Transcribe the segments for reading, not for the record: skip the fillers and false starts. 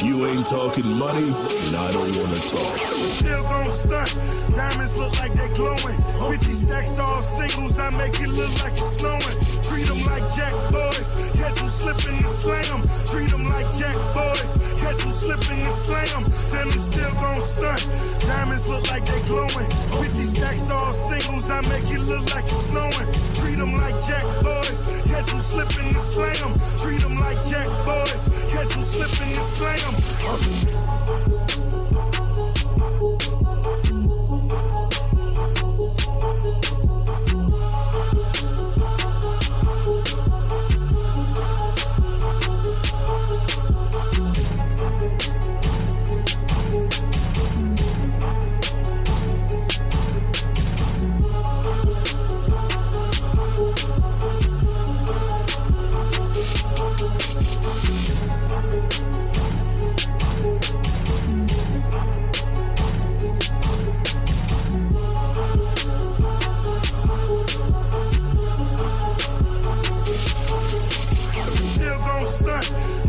you ain't talking money, then I don't wanna talk. Still gon' stunt. Diamonds look like they glowing. 50 stacks all singles, I make it look like it's snowing. Treat them like jack boys, catch them slipping and slam. Treat them like jack boys, catch them slipping and slam. Then I'm still gon' stunt. Diamonds look like they glowing. 50 stacks all singles, I make it look like it's snowing. Treat them like jack boys, catch them slipping and slam. Treat them like jack boys, catch them slipping and slam.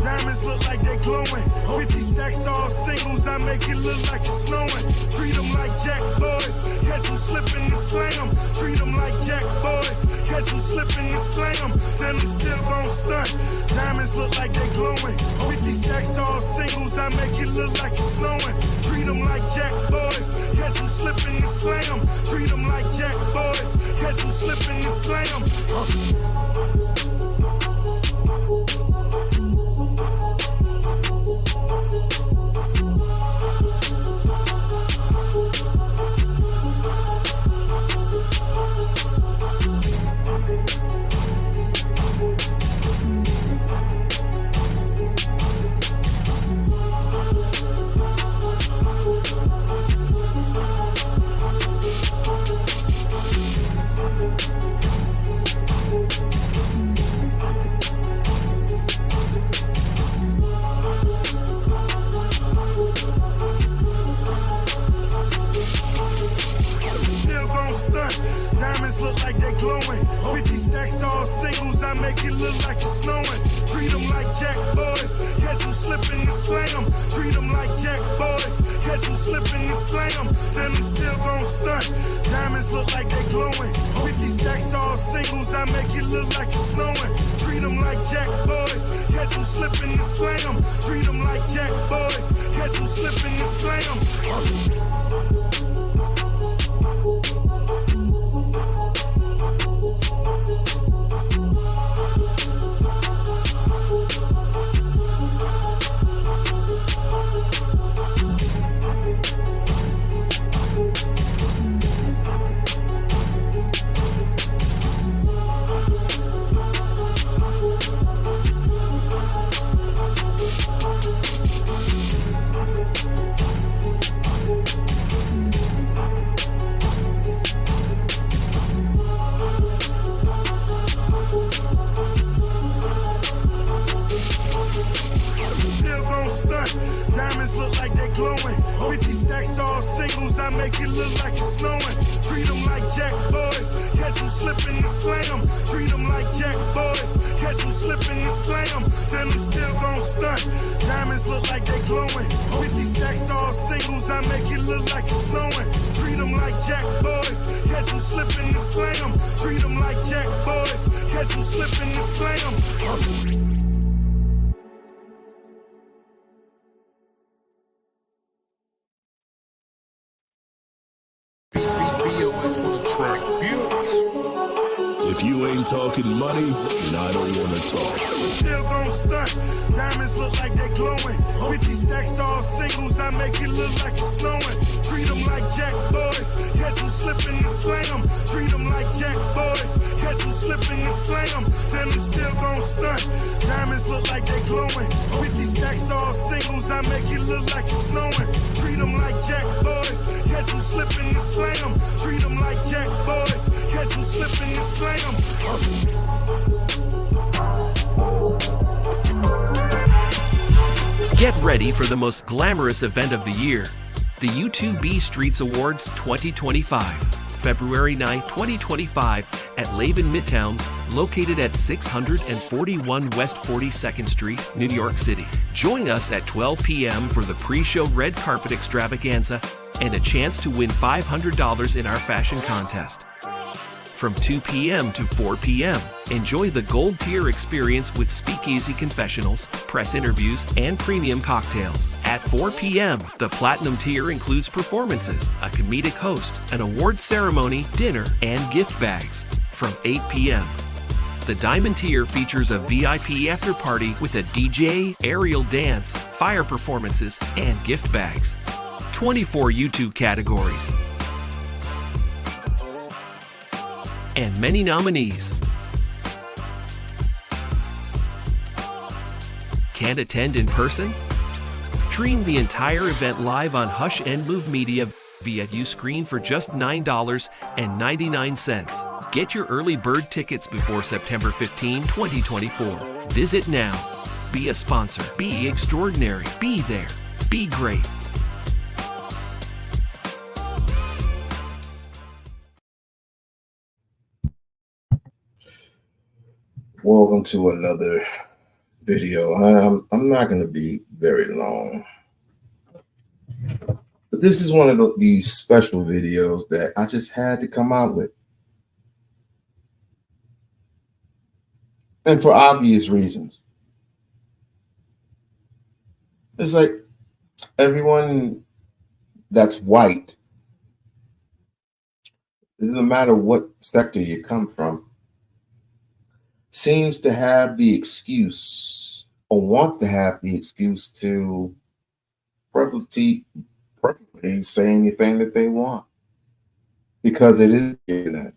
Diamonds look like they glowing. 50 stacks all singles, I make it look like it's snowing. Treat them like jack boys, catch them slipping and slam. Treat them like jack boys, catch them slipping and slam. Then I'm still gon' stunt. Diamonds look like they glowing. 50 stacks all singles, I make it look like it's snowing. Treat them like jack boys, catch them slipping and slam. Treat them like jack boys, catch them slipping and slam. Diamonds look like they glowing. 50 stacks all singles, I make it look like it's snowing. Treat them like jack boys, catch them slipping and slam. Treat them like jack boys, catch them slipping and slam. Then I'm still gon' stunt. Diamonds look like they glowing. 50 stacks all singles, I make it look like it's snowing. Treat them like jack boys, catch them slipping and slam. Treat them like jack boys, catch them slipping and slam. Diamonds look like they glowing. 50 stacks all singles, I make it look like it's snowing. Treat them like jack boys, catch them slipping and slam. Treat them like jack boys, catch them slipping and slam. Then I'm still gon' stunt. Diamonds look like they glowing. 50 stacks all singles, I make it look like it's snowing. Treat them like jack boys, catch them slipping and slam. Treat them like jack boys, catch them slipping and slam. If you ain't talking money, then I don't wanna talk. Still gon' stunt. Diamonds look like they glowing. 50 stacks all singles, I make it look like it's snowing. Treat them like jack boys, catch them slipping and slam. Treat them like jack boys, catch them slipping and slam. Then I'm still gon' stunt. Diamonds look like they glowing. 50 stacks all singles, I make it look like it's snowing. Treat them like jack boys, catch them slipping and slam. Treat them like jack boys, catch them slipping and slam. Get ready for the most glamorous event of the year, the U2B Streets Awards 2025, February 9, 2025 at Laven Midtown, located at 641 West 42nd Street, New York City. Join us at 12 p.m. for the pre-show red carpet extravaganza and a chance to win $500 in our fashion contest. From 2 p.m. to 4 p.m., enjoy the gold tier experience with speakeasy confessionals, press interviews, and premium cocktails. At 4 p.m., the platinum tier includes performances, a comedic host, an award ceremony, dinner, and gift bags. From 8 p.m., the diamond tier features a VIP after party with a DJ, aerial dance, fire performances, and gift bags. 24 YouTube categories and many nominees. Can't attend in person? Stream the entire event live on Hush and Move Media via Uscreen for just $9.99. Get your early bird tickets before September 15, 2024. Visit now. Be a sponsor. Be extraordinary. Be there. Be great. Welcome to another video. I'm not going to be very long, but this is one of these special videos that I just had to come out with, and for obvious reasons. It's like everyone that's white, it doesn't matter what sector you come from, seems to have the excuse or want to have the excuse to perfectly say anything that they want because it is the internet.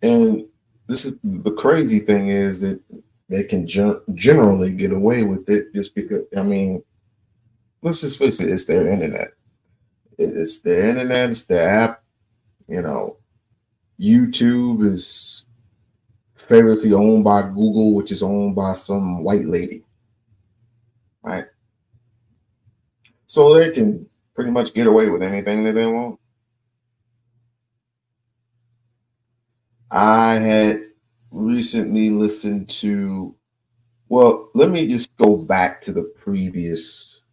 And this is the crazy thing, is that they can generally get away with it just because, I mean, let's just face it, it's their internet. It's their internet, it's their app. You know, YouTube is famously owned by Google, which is owned by some white lady, right? So they can pretty much get away with anything that they want. I had recently listened to, well, let me just go back to the previous,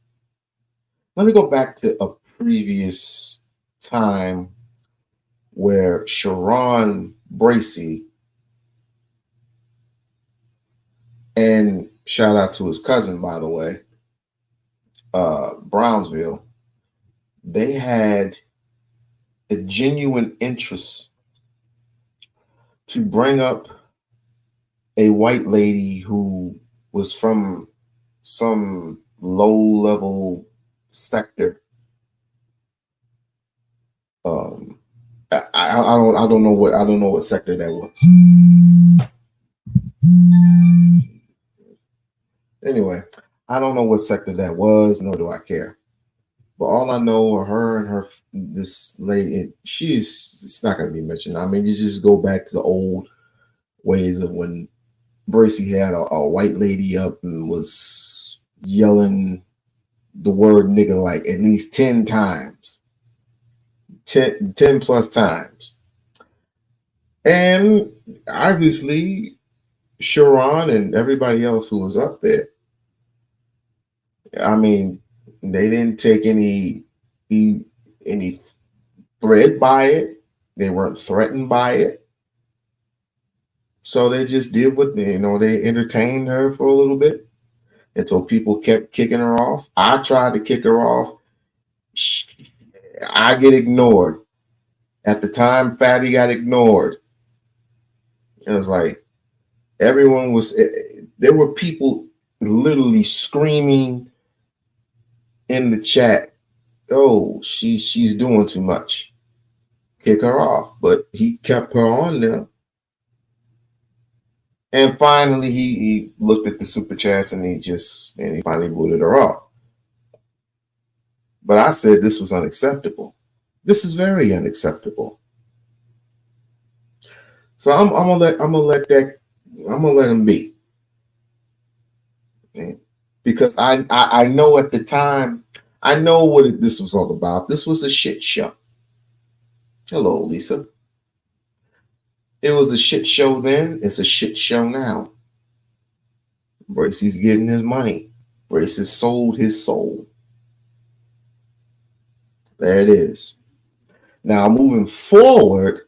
let me go back to a previous time where Sharon Bracey, and shout out to his cousin, by the way, Brownsville, they had a genuine interest to bring up a white lady who was from some low-level sector. I don't know what sector that was. Anyway, I don't know what sector that was, nor do I care. But all I know are her and this lady, it's not going to be mentioned. I mean, you just go back to the old ways of when Bracey had a white lady up and was yelling the word nigga like at least 10 times. 10 plus times. And obviously, Sharon and everybody else who was up there, I mean, they didn't take any threat by it. They weren't threatened by it. So they just did what they entertained her for a little bit until people kept kicking her off. I tried to kick her off. I get ignored. At the time, Fatty got ignored. It was like everyone was, there were people literally screaming in the chat, oh, she's doing too much. Kick her off. But he kept her on there. And finally he looked at the super chats and he finally booted her off. But I said this was unacceptable. This is very unacceptable. So I'm gonna let him be. Because I know at the time, I know what this was all about. This was a shit show. Hello, Lisa. It was a shit show then. It's a shit show now. Bracey's getting his money. Bracey sold his soul. There it is. Now, moving forward,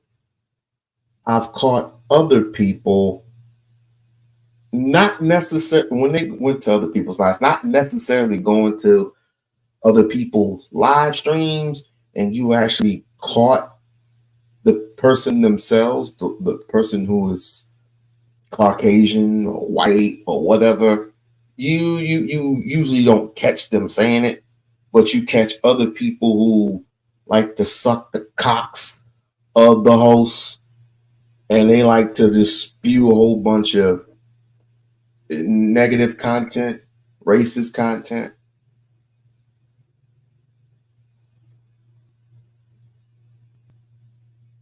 I've caught other people, not necessarily, when they went to other people's lives, not necessarily going to other people's live streams, and you actually caught the person themselves, the person who is Caucasian or white or whatever. You usually don't catch them saying it, but you catch other people who like to suck the cocks of the host, and they like to just spew a whole bunch of negative content, racist content.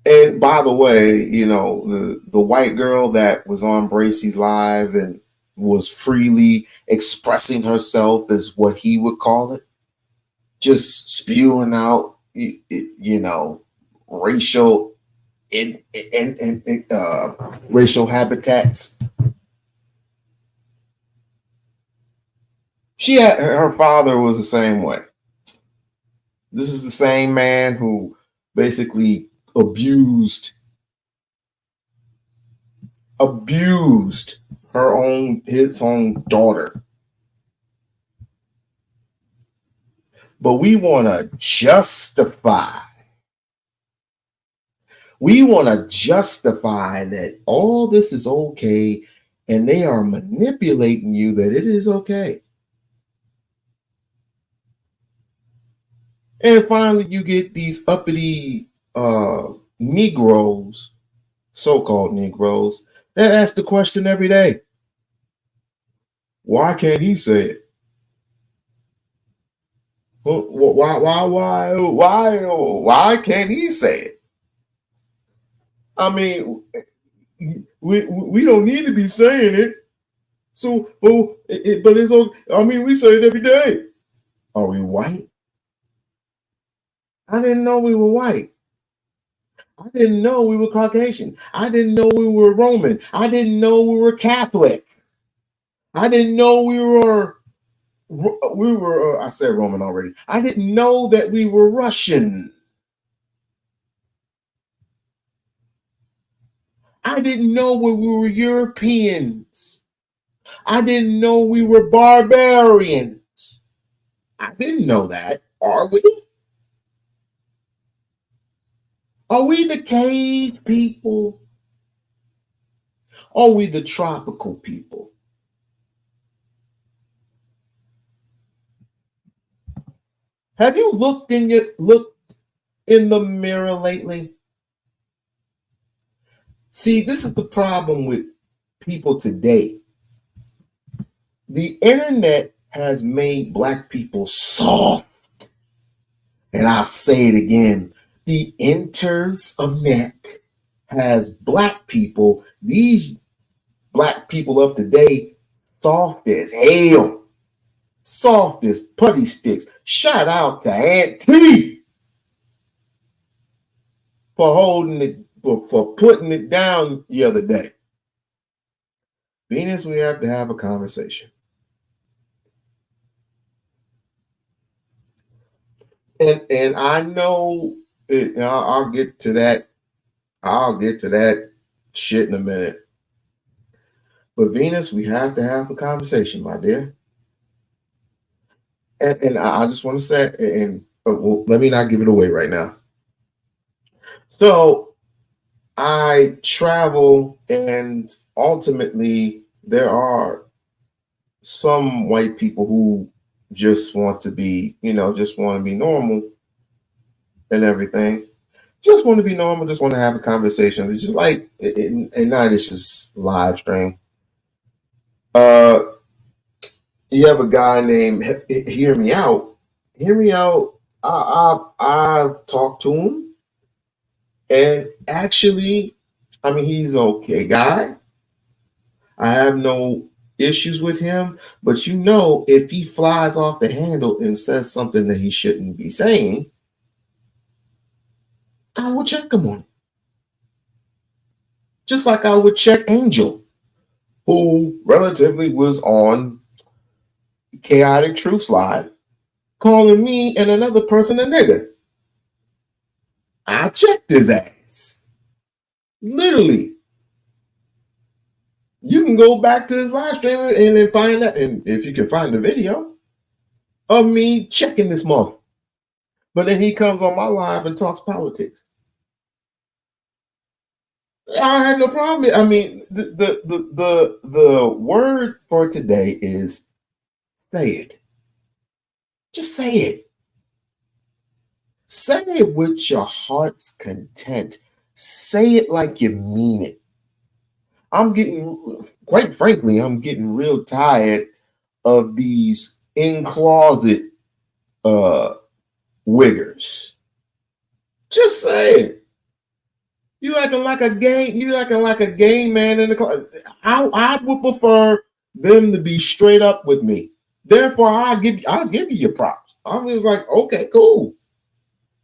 And by the way, you know, the white girl that was on Bracey's live and was freely expressing herself, is what he would call it, just spewing out, you know, racial racial habitats. Her father was the same way. This is the same man who basically abused his own daughter. But we want to justify that all this is okay, and they are manipulating you that it is okay. And finally, you get these uppity Negroes, so-called Negroes, that ask the question every day, why can't he say it? Why can't he say it? I mean, we don't need to be saying it. So, but it's okay. I mean, we say it every day. Are we white? I didn't know we were white. I didn't know we were Caucasian. I didn't know we were Roman. I didn't know we were Catholic. I didn't know we were I said Roman already. I didn't know that we were Russian. I didn't know we were Europeans. I didn't know we were barbarians. I didn't know that. Are we? Are we the cave people? Are we the tropical people? Have you looked in the mirror lately? See, this is the problem with people today. The internet has made Black people soft. And I'll say it again. The internet has Black people, these Black people of today, soft as hell. Soft as putty sticks. Shout out to Aunt T for holding it, for putting it down the other day. Venus, we have to have a conversation. And I know it, I'll get to that. I'll get to that shit in a minute. But Venus, we have to have a conversation, my dear. And I just want to say, and well, let me not give it away right now. So I travel, and ultimately there are some white people who just want to be, just want to be normal and everything. Just want to be normal, just want to have a conversation. It's just like, and not it's just live stream. You have a guy named Hear Me Out. Hear Me Out. I've talked to him, and actually, I mean, he's an okay guy. I have no issues with him, but if he flies off the handle and says something that he shouldn't be saying, I will check him on it. Just like I would check Angel, who relatively was on Chaotic Truths Live, calling me and another person a nigga. I checked his ass. Literally. You can go back to his live stream and then find that, and if you can find the video of me checking this mother. But then he comes on my live and talks politics. I had no problem. I mean, the word for today is say it. Just say it. Say it with your heart's content. Say it like you mean it. Quite frankly, I'm getting real tired of these in-closet wiggers. Just say it. You acting like a gay man in the closet. I would prefer them to be straight up with me. Therefore, I'll give you your props. I was like, okay, cool.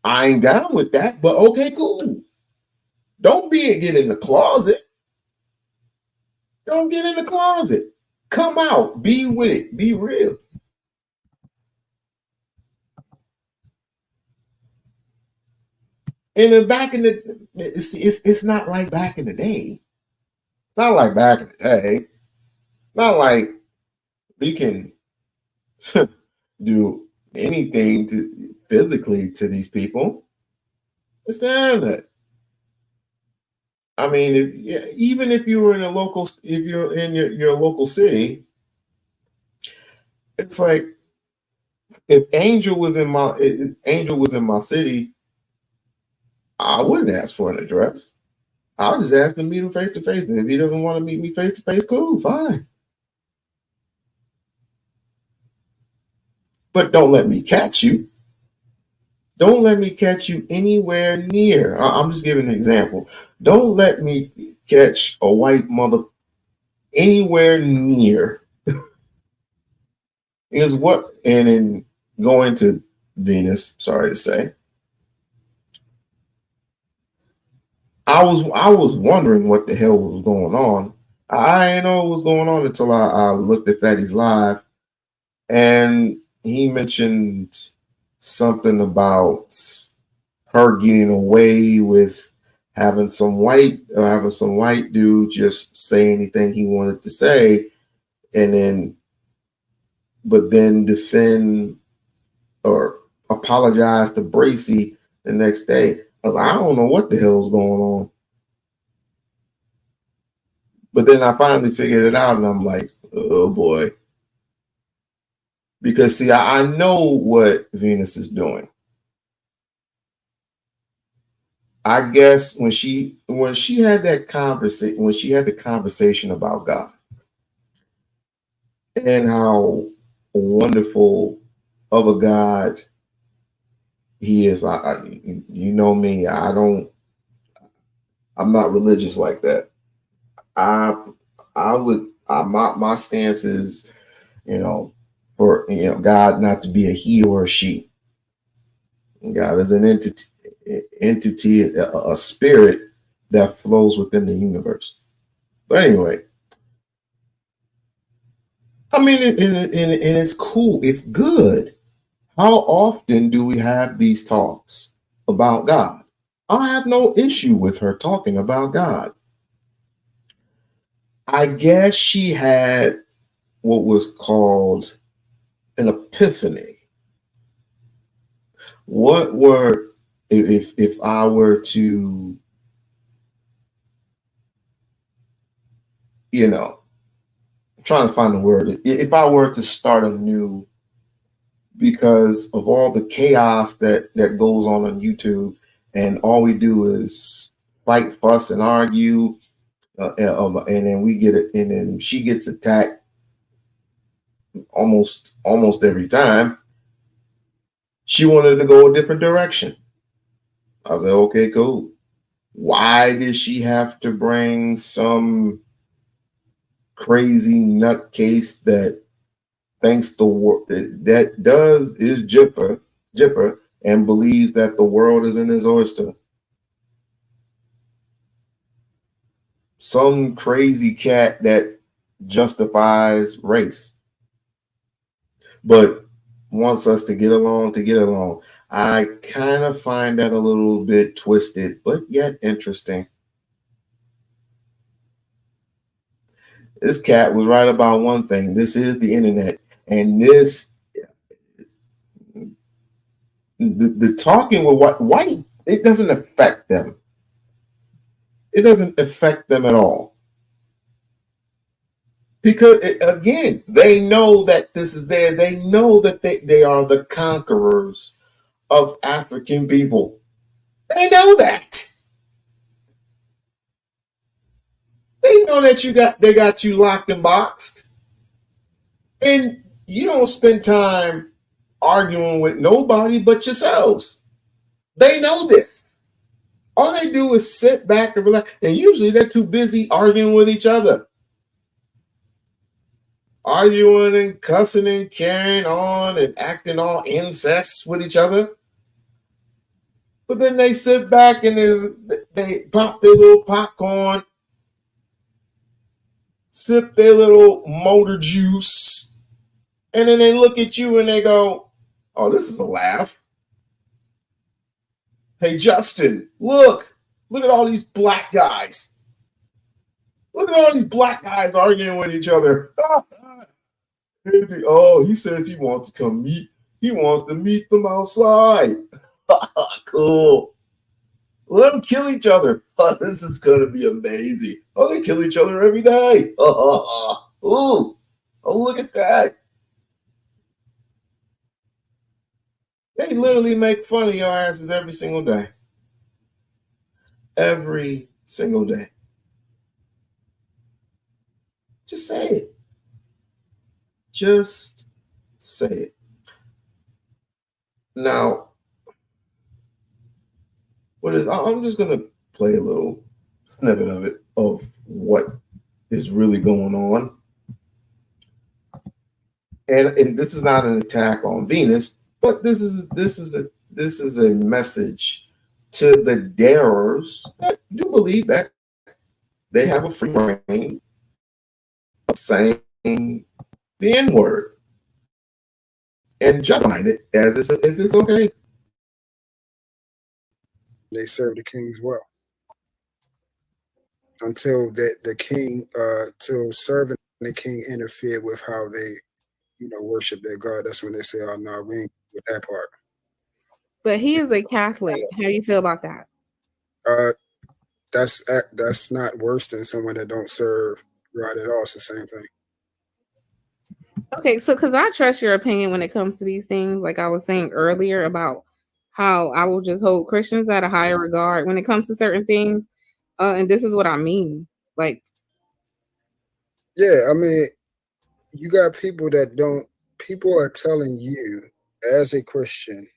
I ain't down with that, but okay, cool. Don't get in the closet. Don't get in the closet. Come out. Be with it. Be real. And then back in the, it's not like back in the day. It's not like back in the day. It's not like we can do anything to physically to these people. It's the internet. I mean, even if you were in if you're in your local city, it's like if Angel was in my city, I wouldn't ask for an address. I'll just ask him to meet him face to face. And if he doesn't want to meet me face to face, cool, fine. But don't let me catch you. Don't let me catch you anywhere near. I'm just giving an example. Don't let me catch a white mother anywhere near. Is what, and in going to Venus, sorry to say, I was wondering what the hell was going on. I didn't know what was going on until I looked at Fatty's live, and he mentioned something about her getting away with having some white dude just say anything he wanted to say, but then defend or apologize to Bracy the next day. I was like, I don't know what the hell's going on. But then I finally figured it out, and I'm like, oh boy. Because see, I know what Venus is doing. I guess when she had the conversation about God and how wonderful of a God he is, you know me, I'm not religious like that. My stance is, for God not to be a he or a she. God is an entity, a spirit that flows within the universe. But anyway, I mean, and it's cool. It's good. How often do we have these talks about God? I have no issue with her talking about God. I guess she had what was called an epiphany. What were, if I were to, I'm trying to find the word. If I were to start anew because of all the chaos that goes on YouTube, and all we do is fight, fuss, and argue, and then we get it, and then she gets attacked almost every time. She wanted to go a different direction. I was like, okay, cool. Why did she have to bring some crazy nutcase that thinks is Jipper and believes that the world is in his oyster? some crazy cat that justifies race, but wants us to get along to get along. I kind of find that a little bit twisted, but yet interesting. This cat was right about one thing. This is the internet, and this the talking with white, it doesn't affect them. It doesn't affect them at all. Because again, they know that this is there. They know that they are the conquerors of African people. They know that. They know that they got you locked and boxed. And you don't spend time arguing with nobody but yourselves. They know this. All they do is sit back and relax. And usually they're too busy arguing with each other. Arguing and cussing and carrying on and acting all incest with each other. But then they sit back and they pop their little popcorn, sip their little motor juice, and then they look at you and they go, oh, this is a laugh. Hey, Justin, look at all these black guys. Look at all these black guys arguing with each other. Oh, he says he wants to come meet. He wants to meet them outside. Cool. Let them kill each other. Oh, this is going to be amazing. Oh, they kill each other every day. Ooh. Oh, look at that. They literally make fun of your asses every single day. Every single day. Just say it. Just say it. Now, I'm just going to play a little snippet of it, of what is really going on. And this is not an attack on Venus, but this is a message to the darers that do believe that they have a free reign of saying the N-word and justifying it as if it's okay. They serve the kings well until the king, till serving the king interfered with how they, worship their God. That's when they say, "Oh no, we ain't with that part." But he is a Catholic. How do you feel about that? That's not worse than someone that don't serve God at all. It's the same thing. Okay, so because I trust your opinion when it comes to these things, like I was saying earlier about how I will just hold Christians at a higher regard when it comes to certain things. And this is what I mean. Like, yeah, I mean, you got people people are telling you as a Christian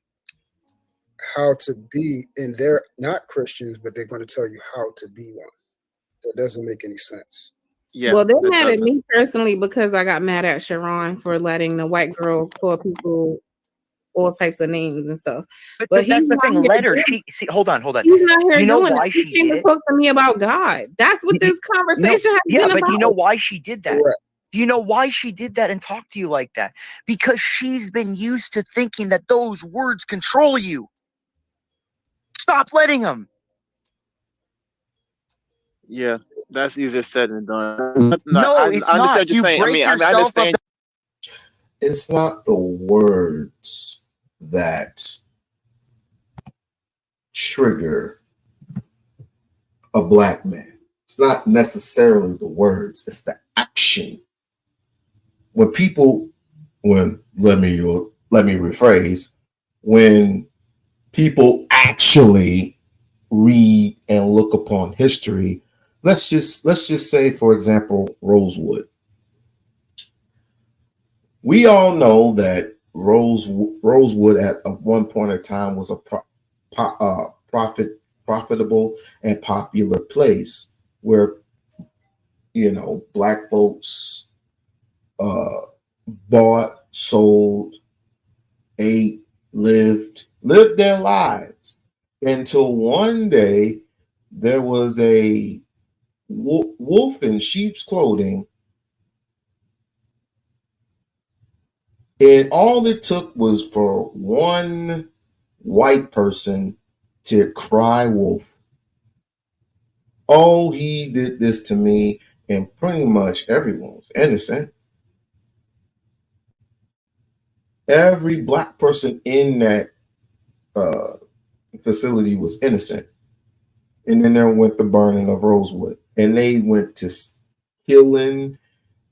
how to be, and they're not Christians, but they're going to tell you how to be one. That doesn't make any sense. Yeah, well, they're mad at me personally because I got mad at Sharon for letting the white girl call people all types of names and stuff. But that's the thing. Let her. Hold on. He's not here. You know why she came to talk to me about God. That's what this conversation has been about. Yeah, but do you know why she did that? Right. Do you know why she did that and talk to you like that? Because she's been used to thinking that those words control you. Stop letting them. Yeah, that's easier said than done. No, it's I not. You break yourself I understand. It's not the words that trigger a black man. It's not necessarily the words, it's the action. Let me rephrase, when people actually read and look upon history, let's just say, for example, Rosewood. We all know that Rosewood at one point in time was a profitable and popular place where, black folks bought, sold, ate, lived their lives until one day there was a wolf in sheep's clothing, and all it took was for one white person to cry wolf. Oh, he did this to me, and pretty much everyone was innocent. Every black person in that facility was innocent. And then there went the burning of Rosewood, and they went to killing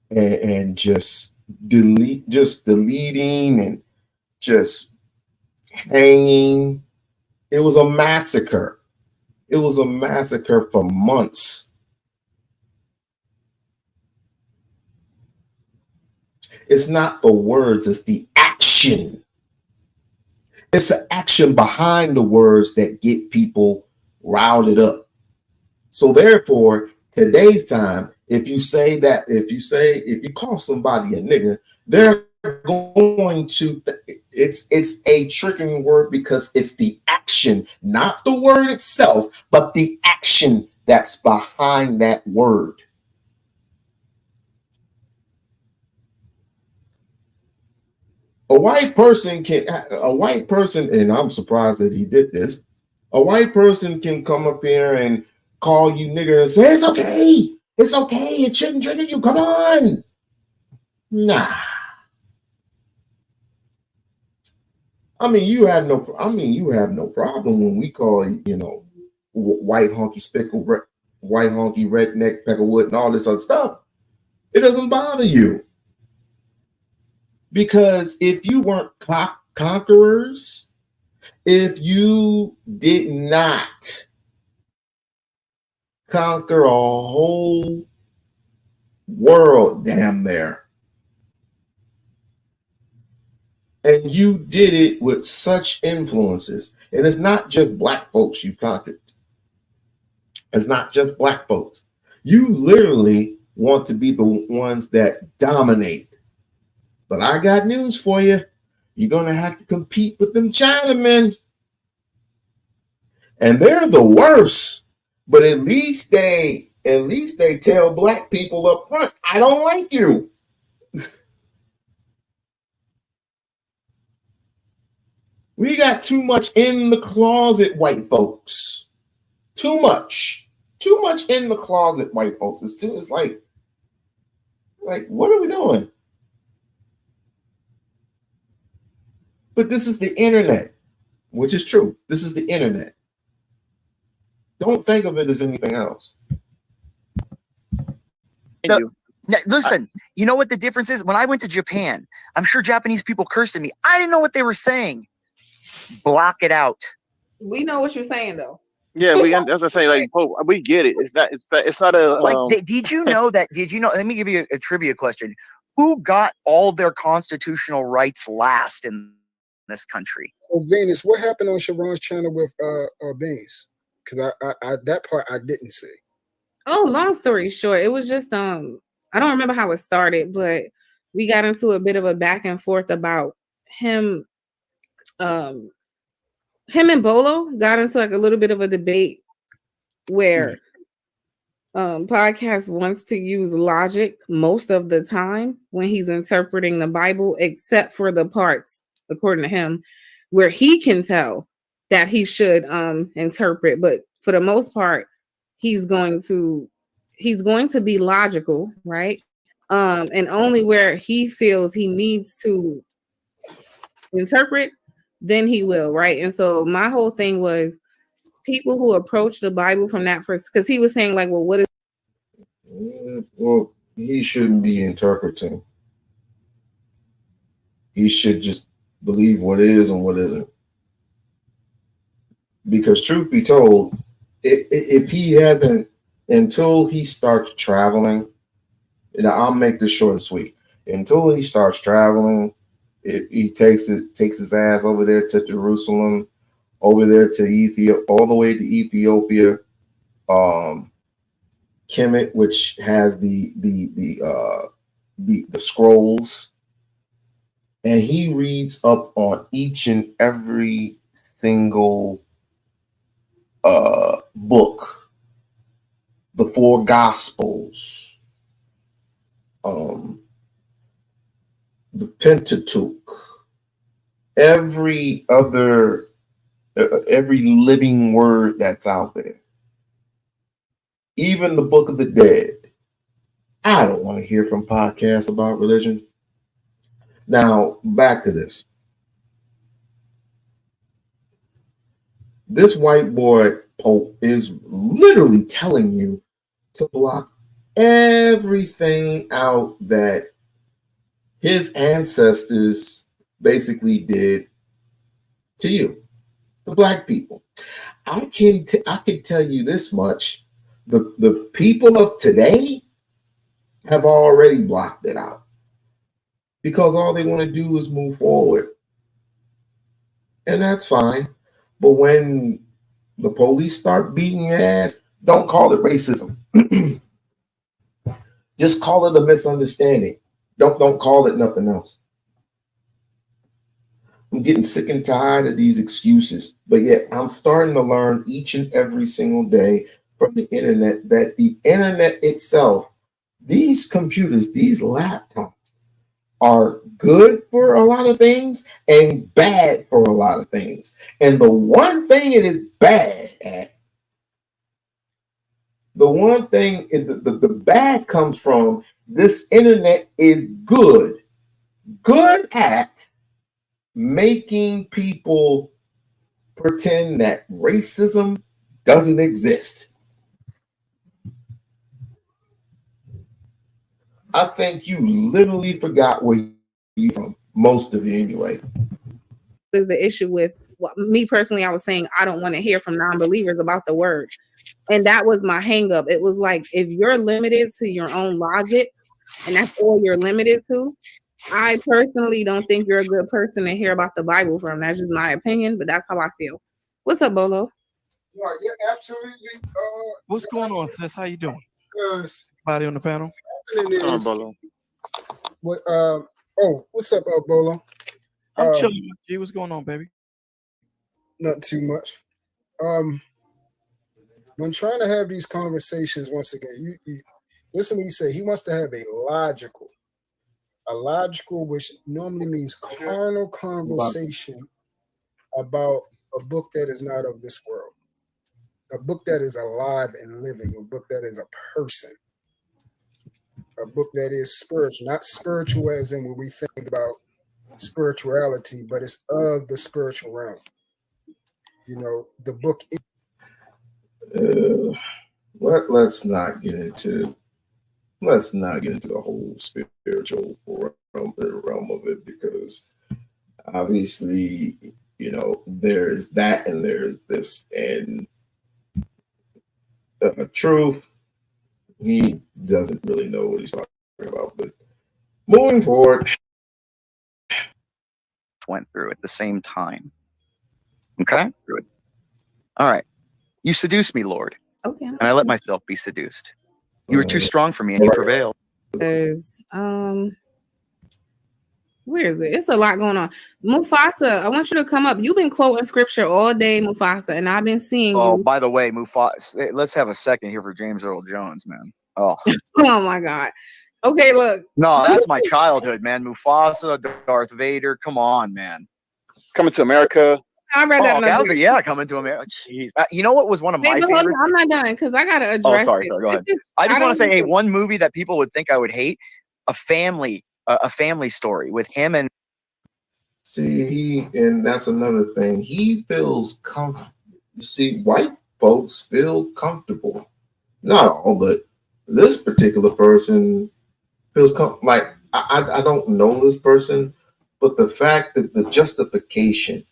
and just deleting and just hanging. It was a massacre. It was a massacre for months. It's not the words, it's the action. It's the action behind the words that get people riled up. So therefore, today's time, if you call somebody a nigga, they're going to, it's a triggering word because it's the action, not the word itself, but the action that's behind that word. A white person, and I'm surprised that he did this, a white person can come up here and call you nigger and say, it's okay, it shouldn't trigger you, come on. Nah. I mean, you have no problem when we call, white honky spickle, white honky redneck, peckerwood, and all this other stuff. It doesn't bother you. Because if you weren't conquerors, if you did not conquer a whole world damn there, and you did it with such influences, and it's not just black folks you conquered. It's not just black folks. You literally want to be the ones that dominate. But I got news for you. You're going to have to compete with them Chinamen. And they're the worst. But at least they tell black people up front, I don't like you. We got too much in the closet, white folks. Too much in the closet, white folks. It's like, what are we doing? But this is the internet, which is true. This is the internet. Don't think of it as anything else. Now, listen, you know what the difference is? When I went to Japan, I'm sure Japanese people cursed at me. I didn't know what they were saying. Block it out. We know what you're saying, though. Yeah, as I say, like, we get it. It's not a like. Did you know that? Did you know? Let me give you a trivia question. Who got all their constitutional rights last in this country? So Venus, what happened on Sharon's channel with Beans? Because I that part I didn't see. Oh, long story short, it was just I don't remember how it started, but we got into a bit of a back and forth about him. Him and Bolo got into like a little bit of a debate where podcast wants to use logic most of the time when he's interpreting the Bible, except for the parts, according to him, where he can tell that he should interpret. But for the most part, he's going to be logical, right? And only where he feels he needs to interpret, then he will, right? And so my whole thing was people who approach the Bible from that first, because he was saying like, well, what is? Well, he shouldn't be interpreting. He should just believe what is and what isn't. Because truth be told, if he hasn't, until he starts traveling, and I'll make this short and sweet. Until he starts traveling, he takes his ass over there to Jerusalem, over there to Ethiopia, all the way to Ethiopia, Kemet, which has the scrolls, and he reads up on each and every single book the four gospels, the Pentateuch, every living word that's out there, even the Book of the Dead. I don't want to hear from podcasts about religion. Now, back to this. This white boy Pope is literally telling you to block everything out that his ancestors basically did to you, the black people. I can tell you this much: the people of today have already blocked it out because all they want to do is move forward, and that's fine. But when the police start beating your ass, don't call it racism. Just call it a misunderstanding. Don't call it nothing else. I'm getting sick and tired of these excuses, but yet I'm starting to learn each and every single day from the internet that the internet itself, these computers, these laptops, are good for a lot of things and bad for a lot of things. And the one thing it is bad at, the one thing, the bad comes from this internet is good at making people pretend that racism doesn't exist. I think you literally forgot where you're from, most of you anyway. Is the issue with me personally? I was saying I don't want to hear from non-believers about the word, and that was my hang up. It was like, if you're limited to your own logic and that's all you're limited to, I personally don't think you're a good person to hear about the Bible from. That's just my opinion, but that's how I feel. What's up, Bolo? Yeah, absolutely. What's going on, sis? How you doing? Body on the panel. What? What's up, Bolo? I'm chilling. G, what's going on, baby? Not too much. When trying to have these conversations, once again, you listen to me say he wants to have a logical, which normally means carnal conversation about a book that is not of this world, a book that is alive and living, a book that is a person, a book that is spiritual, not spiritual as in when we think about spirituality, but it's of the spiritual realm. You know, the book. Let's not get into the whole spiritual realm of it, because obviously, you know, there's that and there's this, and True, he doesn't really know what he's talking about. But moving forward, went through at the same time. Okay? All right. You seduced me, Lord. Okay. And I let myself be seduced. You were too strong for me and you prevailed. Because where is it? It's a lot going on. Mufasa, I want you to come up. You've been quoting scripture all day, Mufasa, and I've been seeing you. Oh, by the way, Mufasa, let's have a second here for James Earl Jones, man. Oh. Oh my God. Okay, look. No, that's my childhood, man. Mufasa, Darth Vader. Come on, man. Coming to America. I read that. Okay, Coming to America. Jeez. You know what was one of my favorites? I'm not done because I gotta address. Sorry. Go ahead. I just want to say, hey, one movie that people would think I would hate, a family story with him and. See, and that's another thing. He feels comfortable. You see, white folks feel comfortable. Not all, but this particular person feels like I don't know this person, but the fact that the justification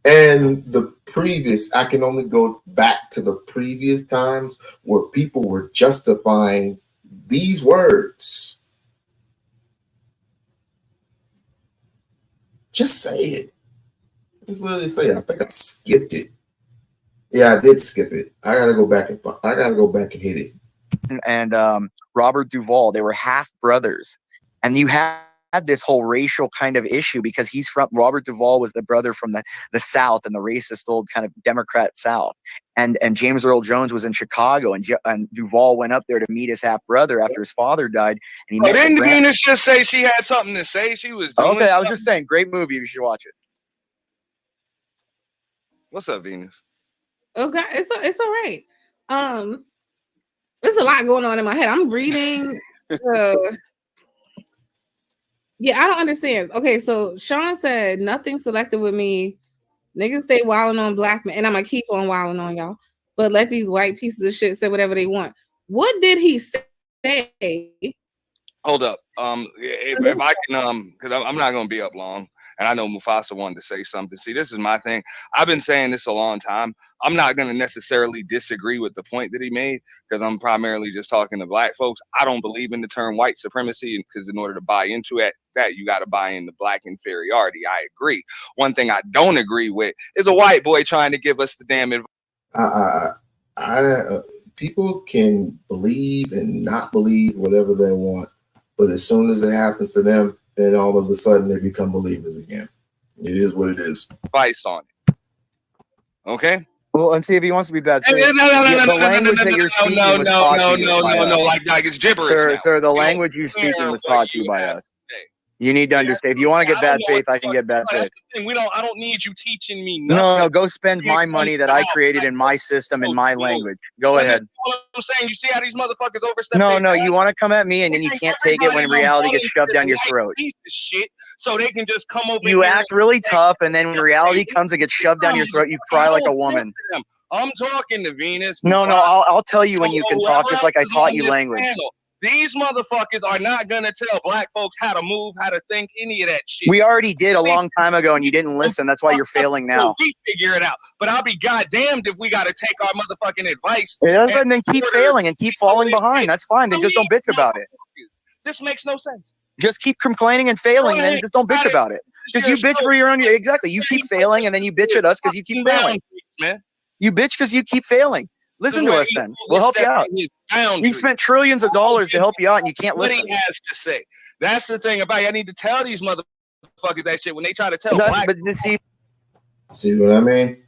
and the previous, I can only go back to the previous times where people were justifying these words. Just say it. Just literally say it. I think I skipped it. Yeah, I did skip it. I gotta go back and hit it. And Robert Duvall, they were half brothers, and you have had this whole racial kind of issue because he's from Robert Duvall was the brother from the South and the racist old kind of Democrat South, and James Earl Jones was in Chicago, and Duvall went up there to meet his half brother after his father died, and he met didn't Venus just say she had something to say? She was doing okay. stuff? I was just saying, great movie. You should watch it. What's up, Venus? Okay, it's all right. There's a lot going on in my head. I'm reading. Yeah, I don't understand. Okay, so Sean said nothing selective with me. Niggas stay wilding on black men, and I'm gonna keep on wilding on y'all. But let these white pieces of shit say whatever they want. What did he say? Hold up. If I can, because I'm not gonna be up long, and I know Mufasa wanted to say something. See, this is my thing. I've been saying this a long time. I'm not gonna necessarily disagree with the point that he made because I'm primarily just talking to black folks. I don't believe in the term white supremacy because in order to buy into it, that you got to buy into black inferiority. I agree. One thing I don't agree with is a white boy trying to give us the damn advice. People can believe and not believe whatever they want, but as soon as it happens to them, then all of a sudden they become believers again. It is what it is. Advice on it. Okay. Well, and see if he wants to be bad. No, like it's gibberish. Sir, the language you speaking was taught to you by us. You need to understand. If you want to get bad faith, I can get bad faith. I don't need you teaching me nothing. No, go spend my money that I created in my system in my language. Go ahead. I'm saying, you see how these motherfuckers overstep. No, you want to come at me and then you can't take it when reality gets shoved down your throat. Shit, so they can just come over. You act really tough, and then when reality comes and gets shoved down your throat, you cry like a woman. I'm talking to Venus. No, I'll tell you when you can talk, just like I taught you language. These motherfuckers are not gonna tell black folks how to move, how to think, any of that shit. We already did a long time ago, and you didn't listen. That's why you're failing now. We figure it out, but I'll be goddamned if we gotta take our motherfucking advice. And then keep failing and keep falling behind. That's fine. Then just don't bitch about it. This makes no sense. Just keep complaining and failing, and then just don't bitch about it. Because you bitch for your own. Exactly. You keep failing, and then you bitch at us because you keep failing. You bitch because you keep failing. Listen to us then. We'll help you out. We spent trillions of dollars to help you out, and you can't listen. What he has to say. That's the thing about it. I need to tell these motherfuckers that shit when they try to tell black. But see what I mean?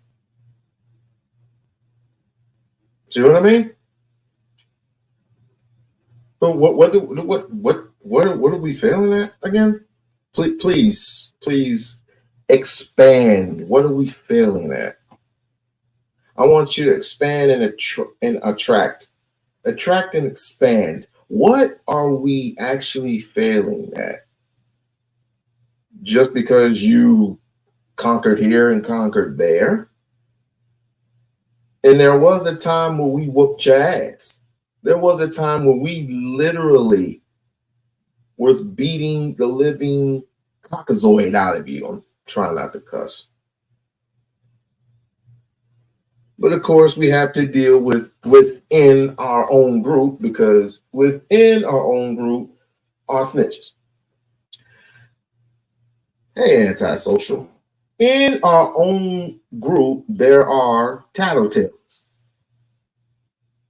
See what I mean? But what are we failing at again? Please expand. What are we failing at? I want you to expand and attract and expand. What are we actually failing at? Just because you conquered here and conquered there? And there was a time where we whooped your ass. There was a time when we literally was beating the living cockazoid out of you. I'm trying not to cuss. But of course, we have to deal with within our own group, because within our own group are snitches. Hey, antisocial. In our own group, there are tattletales.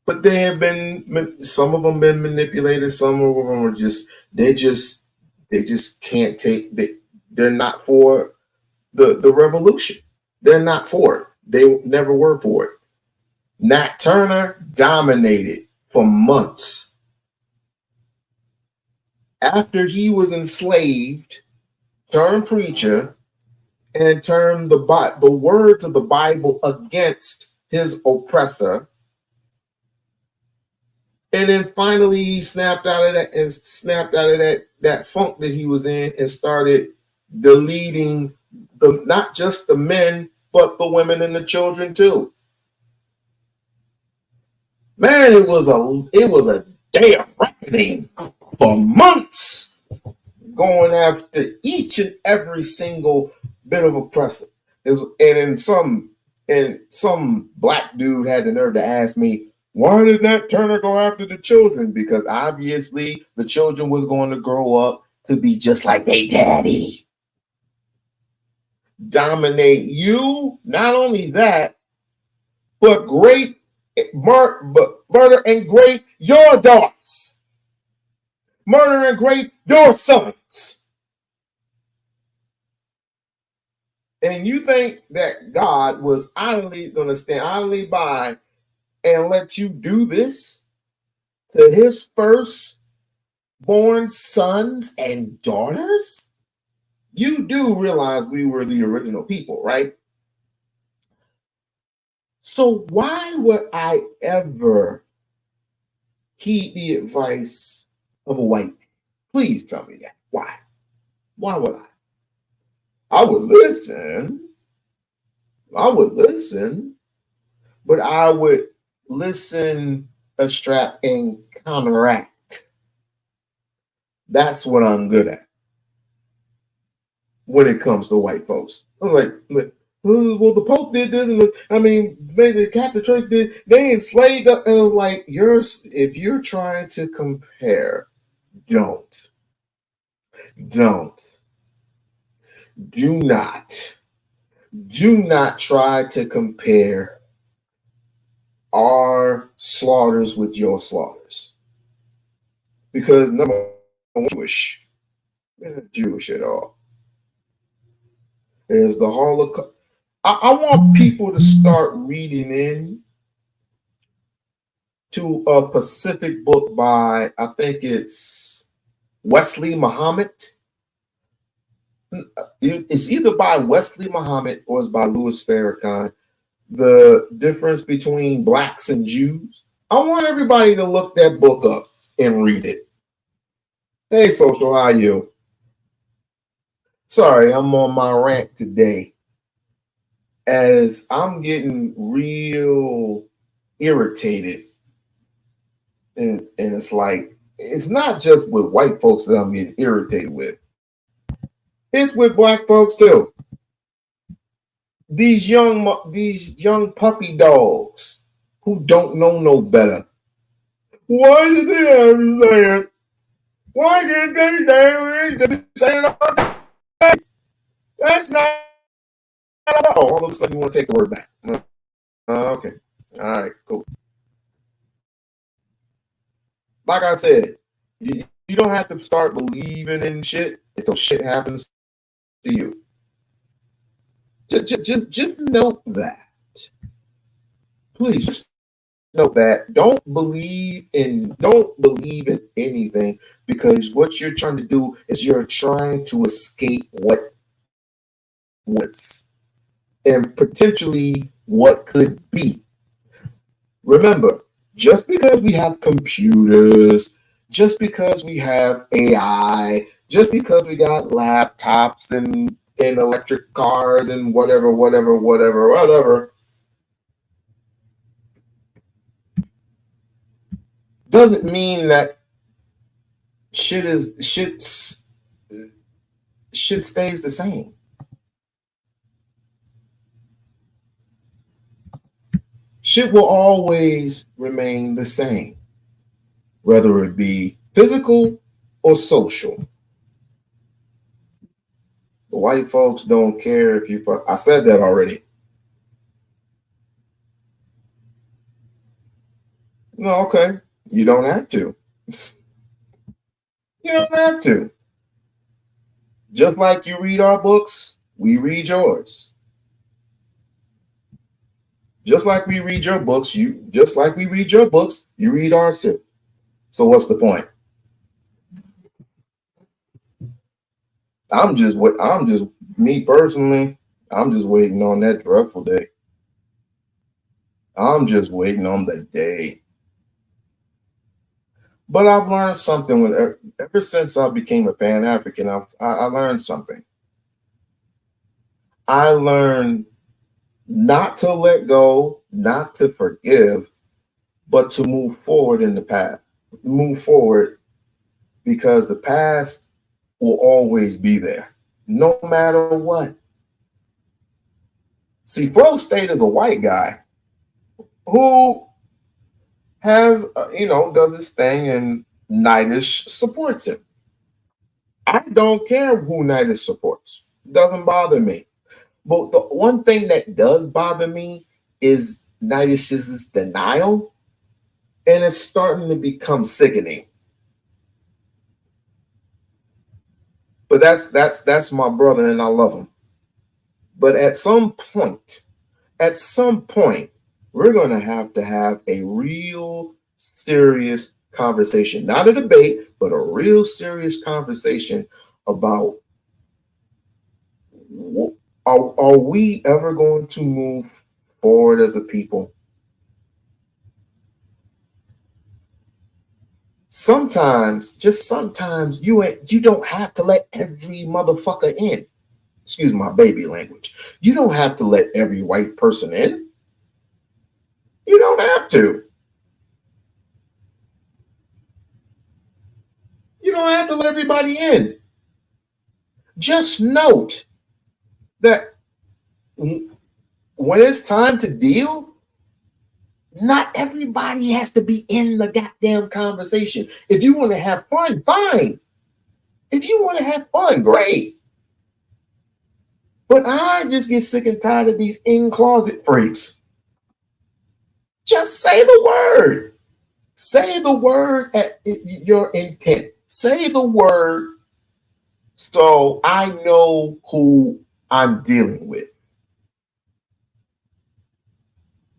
But they have been, some of them been manipulated. Some of them are they just can't take, they're not for the revolution. They're not for it. They never were for it. Nat Turner dominated for months. After he was enslaved, turned preacher, and turned the words of the Bible against his oppressor. And then finally he snapped out of that funk that he was in and started deleting not just the men, but the women and the children too. Man, it was a day of reckoning for months, going after each and every single bit of oppressor. And some black dude had the nerve to ask me, why did Nat Turner go after the children? Because obviously the children was going to grow up to be just like their daddy. Dominate you. Not only that, but murder and rape your daughters. Murder and rape your sons. And you think that God was going to stand idly by and let you do this to his firstborn sons and daughters? You do realize we were the original people, right? So why would I ever heed the advice of a white man? Please tell me that. Why? Why would I? I would listen. But I would listen, extract, and counteract. That's what I'm good at when it comes to white folks. I'm like, well, the Pope did this, and maybe the Catholic Church did. They enslaved us. And I was like, if you're trying to compare, do not try to compare our slaughters with your slaughters, because number one, they're not Jewish at all. There's the Holocaust. I want people to start reading in to a Pacific book by, I think it's Wesley Muhammad. It's either by Wesley Muhammad or it's by Louis Farrakhan. The difference between blacks and Jews. I want everybody to look that book up and read it. Hey, Social, how are you? Sorry, I'm on my rant today, as I'm getting real irritated. And it's like, it's not just with white folks that I'm getting irritated with. It's with black folks too. These young puppy dogs who don't know no better. Why did they have to say it? Why did they say it all day? That's not all of a sudden you want to take the word back. Okay. All right, cool. Like I said, you don't have to start believing in shit until shit happens to you. Just note that. Please just note that. Don't believe in anything, because what you're trying to do is you're trying to escape what was and potentially what could be. Remember, just because we have computers, just because we have AI, just because we got laptops and electric cars and whatever, doesn't mean that shit stays the same. Shit will always remain the same, whether it be physical or social. The white folks don't care if you fuck. I said that already. No, okay. You don't have to. You don't have to. Just like you read our books, we read yours. Just like we read your books, you read ours too. So what's the point? Me personally, I'm just waiting on that dreadful day. I'm just waiting on the day. But I've learned something ever since I became a Pan-African. I learned something. I learned not to let go, not to forgive, but to move forward in the path. Move forward, because the past will always be there, no matter what. See, Flow State is a white guy who has, does his thing, and Nidish supports him. I don't care who Nidish supports. It doesn't bother me. But the one thing that does bother me is Nidish's denial, and it's starting to become sickening. But that's my brother, and I love him. But at some point, we're going to have a real serious conversation, not a debate, but a real serious conversation about are we ever going to move forward as a people? Sometimes, just sometimes, you don't have to let every motherfucker in. Excuse my baby language. You don't have to let every white person in. You don't have to. You don't have to let everybody in. Just note that when it's time to deal, not everybody has to be in the goddamn conversation. If you want to have fun, fine. If you want to have fun, great. But I just get sick and tired of these in-closet freaks. Just say the word. Say the word at your intent. Say the word so I know who I'm dealing with.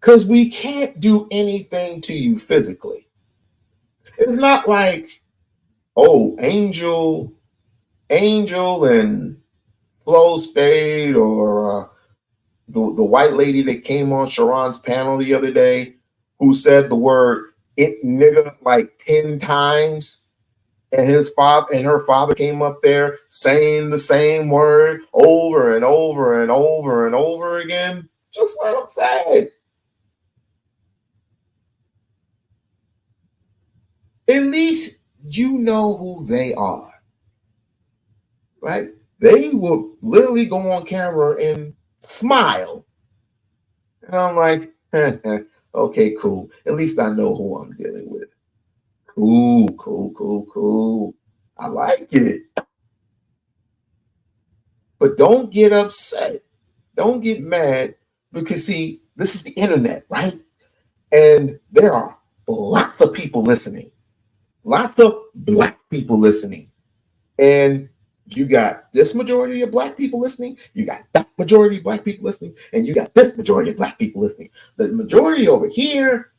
Because we can't do anything to you physically. It's not like, oh, Angel and Flo stayed, or the white lady that came on Sharon's panel the other day who said the word "it nigga" like 10 times. And his father and her father came up there saying the same word over and over and over and over again. Just let them say it. At least you know who they are, right? They will literally go on camera and smile. And I'm like, okay, cool. At least I know who I'm dealing with. Cool. I like it. But don't get upset. Don't get mad, because see, this is the internet, right? And there are lots of people listening. Lots of black people listening. And you got this majority of black people listening, you got that majority of black people listening, and you got this majority of black people listening. The majority over here,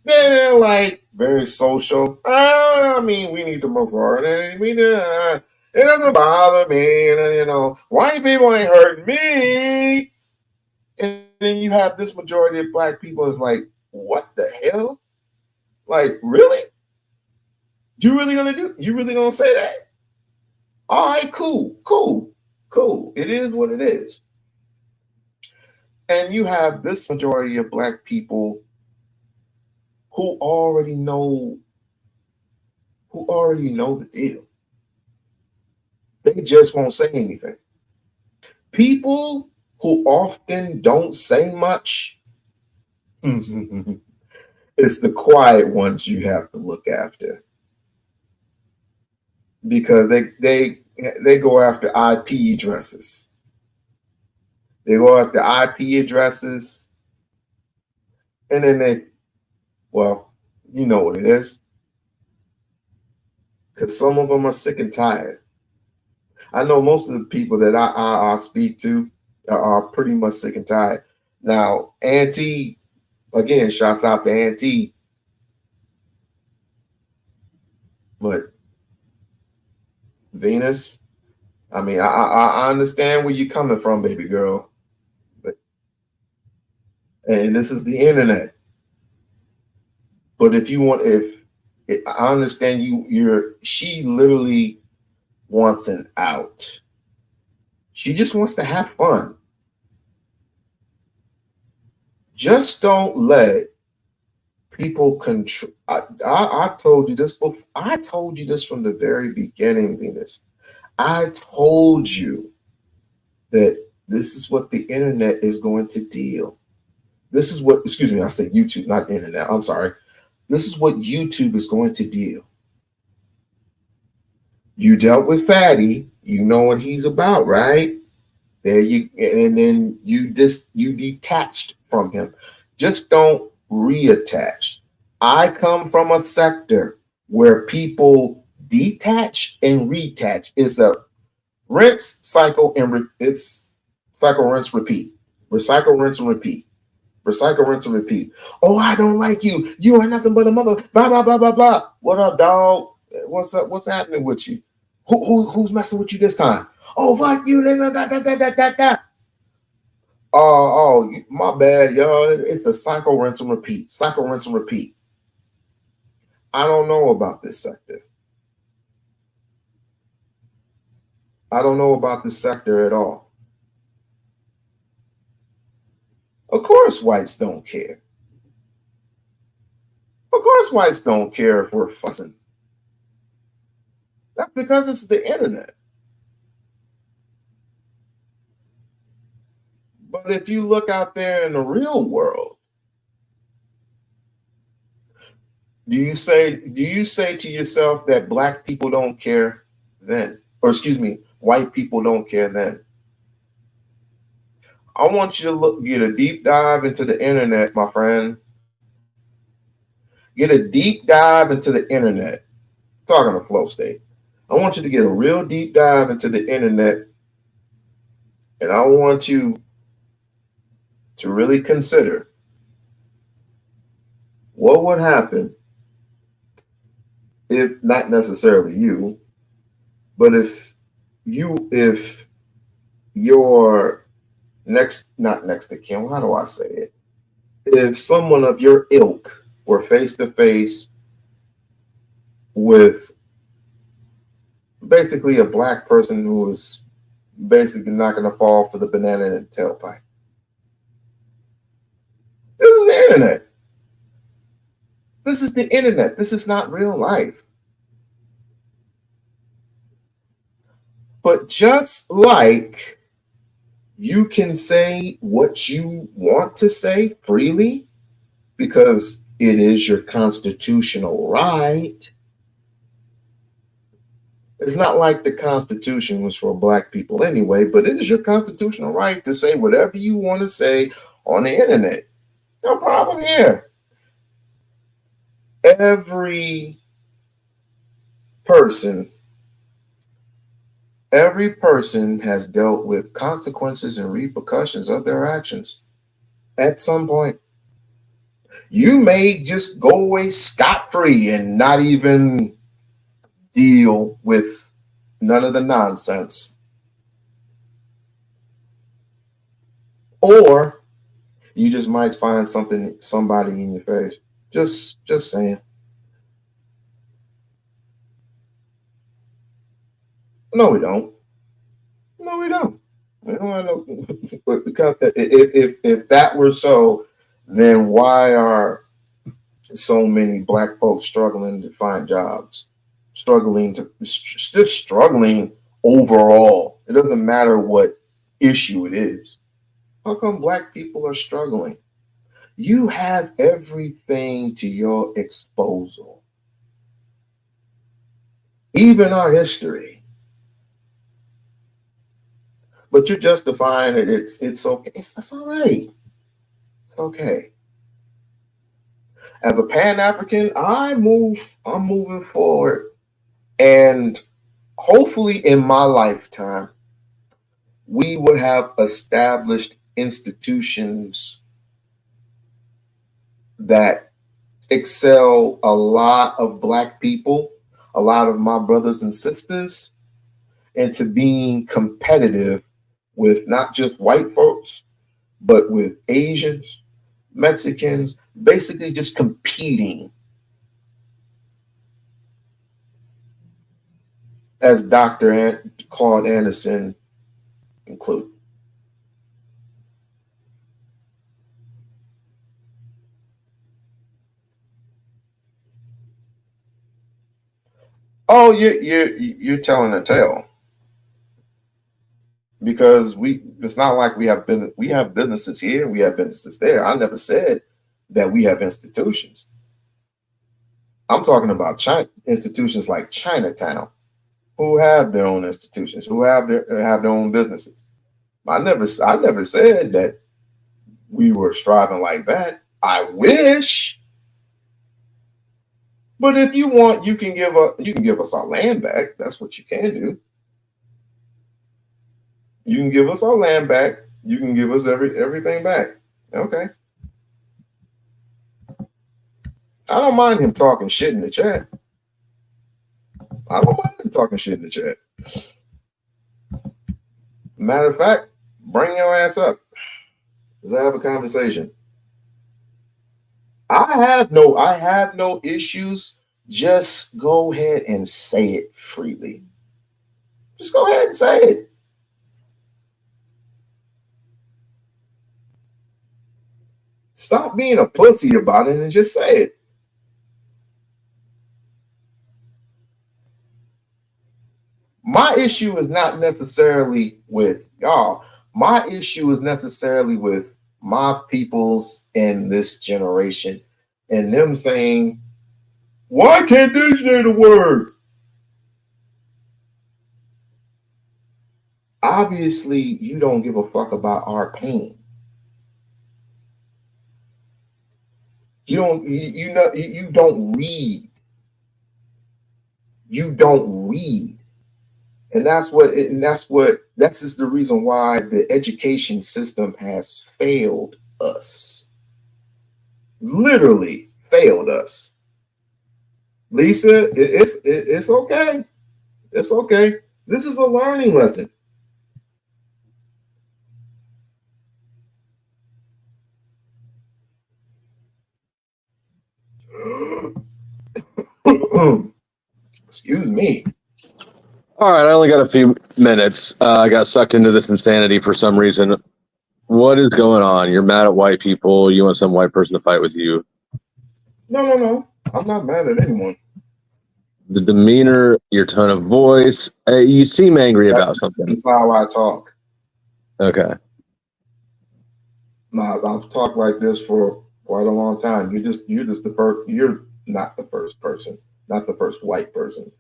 they're like very social. I mean, we need to move forward. And it doesn't bother me. And, white people ain't hurting me. And then you have this majority of black people is like, what the hell? Like, really? You really gonna say that? All right, cool. It is what it is. And you have this majority of black people who already know the deal. They just won't say anything. People who often don't say much, it's the quiet ones you have to look after. Because they go after IP addresses. They go after IP addresses, and then you know what it is. Because some of them are sick and tired. I know most of the people that I speak to are pretty much sick and tired. Now, Auntie, again, shouts out to Auntie. But Venus, I mean, I understand where you're coming from, baby girl. And this is the internet. But I understand she literally wants an out. She just wants to have fun. Just don't let people control. I told you this before. I told you this from the very beginning, Venus. I told you that this is what the internet is going to deal. This is what, excuse me, I said YouTube, not the internet. I'm sorry. This is what YouTube is going to deal. You dealt with Fatty. You know what he's about, right? And then you detached from him. Just don't reattach. I come from a sector where people detach and retach. It's a rinse cycle, and it's Cycle, rinse, repeat. Recycle, rinse, and repeat. Recycle, rinse, and repeat. Oh, I don't like you. You are nothing but a mother. Blah, blah, blah, blah, blah. What up, dog? What's up? What's happening with you? Who's messing with you this time? Oh, fuck you. Oh, my bad, y'all. It's a cycle, rinse, and repeat. Cycle, rinse, and repeat. I don't know about this sector. I don't know about this sector at all. Of course, whites don't care. Of course, whites don't care if we're fussing. That's because it's the internet. But if you look out there in the real world, do you say to yourself that black people don't care then? Or excuse me, white people don't care then? I want you to get a deep dive into the internet, my friend. Get a deep dive into the internet. I'm talking to Flow State. I want you to get a real deep dive into the internet, and I want you to really consider what would happen if, not necessarily you, but if your not next to kin, how do I say it? If someone of your ilk were face to face with basically a black person who is basically not going to fall for the banana in the tailpipe. This is the internet. This is the internet. This is not real life. But just like you can say what you want to say freely because it is your constitutional right. It's not like the Constitution was for black people anyway, but it is your constitutional right to say whatever you want to say on the internet. No problem here. Every person has dealt with consequences and repercussions of their actions at some point. You may just go away scot-free and not even deal with none of the nonsense. Or you just might find somebody in your face. Just saying. No, we don't. No, we don't. We don't have no, because if that were so, then why are so many black folks struggling to find jobs? Struggling overall. It doesn't matter what issue it is. How come black people are struggling? You have everything to your disposal. Even our history. But you're justifying it. It's okay. It's all right. It's okay. As a Pan-African, I'm moving forward. And hopefully in my lifetime, we would have established institutions that excel a lot of black people, a lot of my brothers and sisters, into being competitive with not just white folks, but with Asians, Mexicans, basically just competing. As Dr. Claude Anderson included. Oh, you're telling a tale. Because it's not like we have businesses here, we have businesses there. I never said that we have institutions. I'm talking about institutions like Chinatown, who have their own institutions, who have their own businesses. I never said that we were striving like that. I wish. But if you want, you can give us our land back. That's what you can do. You can give us our land back, you can give us everything back. Okay. I don't mind him talking shit in the chat. I don't mind him talking shit in the chat. Matter of fact, bring your ass up. Let's have a conversation. I have no issues. Just go ahead and say it freely. Just go ahead and say it. Stop being a pussy about it and just say it. My issue is not necessarily with y'all. My issue is necessarily with my peoples in this generation and them saying, why can't they say the word? Obviously, you don't give a fuck about our pain. You don't read. You don't read. And that's just the reason why the education system has failed us. Literally failed us. Lisa, it's okay. It's okay. This is a learning lesson. Excuse me. All right, I only got a few minutes. I got sucked into this insanity for some reason. What is going on? You're mad at white people. You want some white person to fight with you. No. I'm not mad at anyone. The demeanor, your tone of voice, you seem angry about something. That's how I talk. Okay. No, I've talked like this for quite a long time. You're not the first person, not the first white person,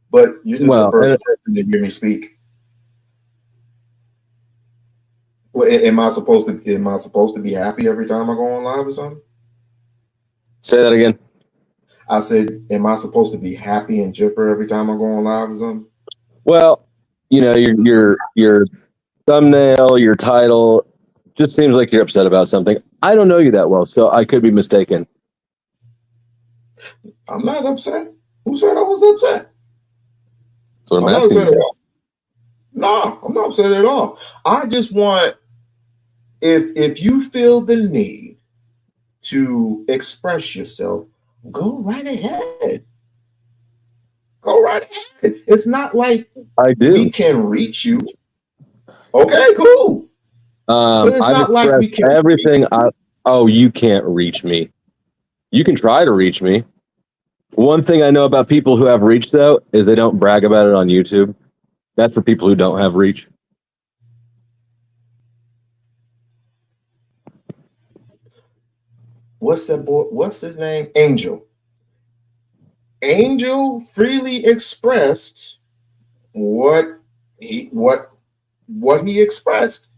but you're just the first person to hear me speak. Well, am I supposed to be happy every time I go on live or something? Say that again. I said, am I supposed to be happy and chipper every time I go on live or something? Well, your thumbnail, your title, just seems like you're upset about something. I don't know you that well, so I could be mistaken. I'm not upset. Who said I was upset? That's what I'm not asking. upset at all. No, I'm not upset at all. I just want, if you feel the need to express yourself, go right ahead. Go right ahead. It's not like we can reach you. Okay, cool. But it's not like we can everything. You can't reach me. You can try to reach me. One thing I know about people who have reach, though, is they don't brag about it on YouTube. That's the people who don't have reach. What's that boy? What's his name? Angel. Angel freely expressed what he expressed.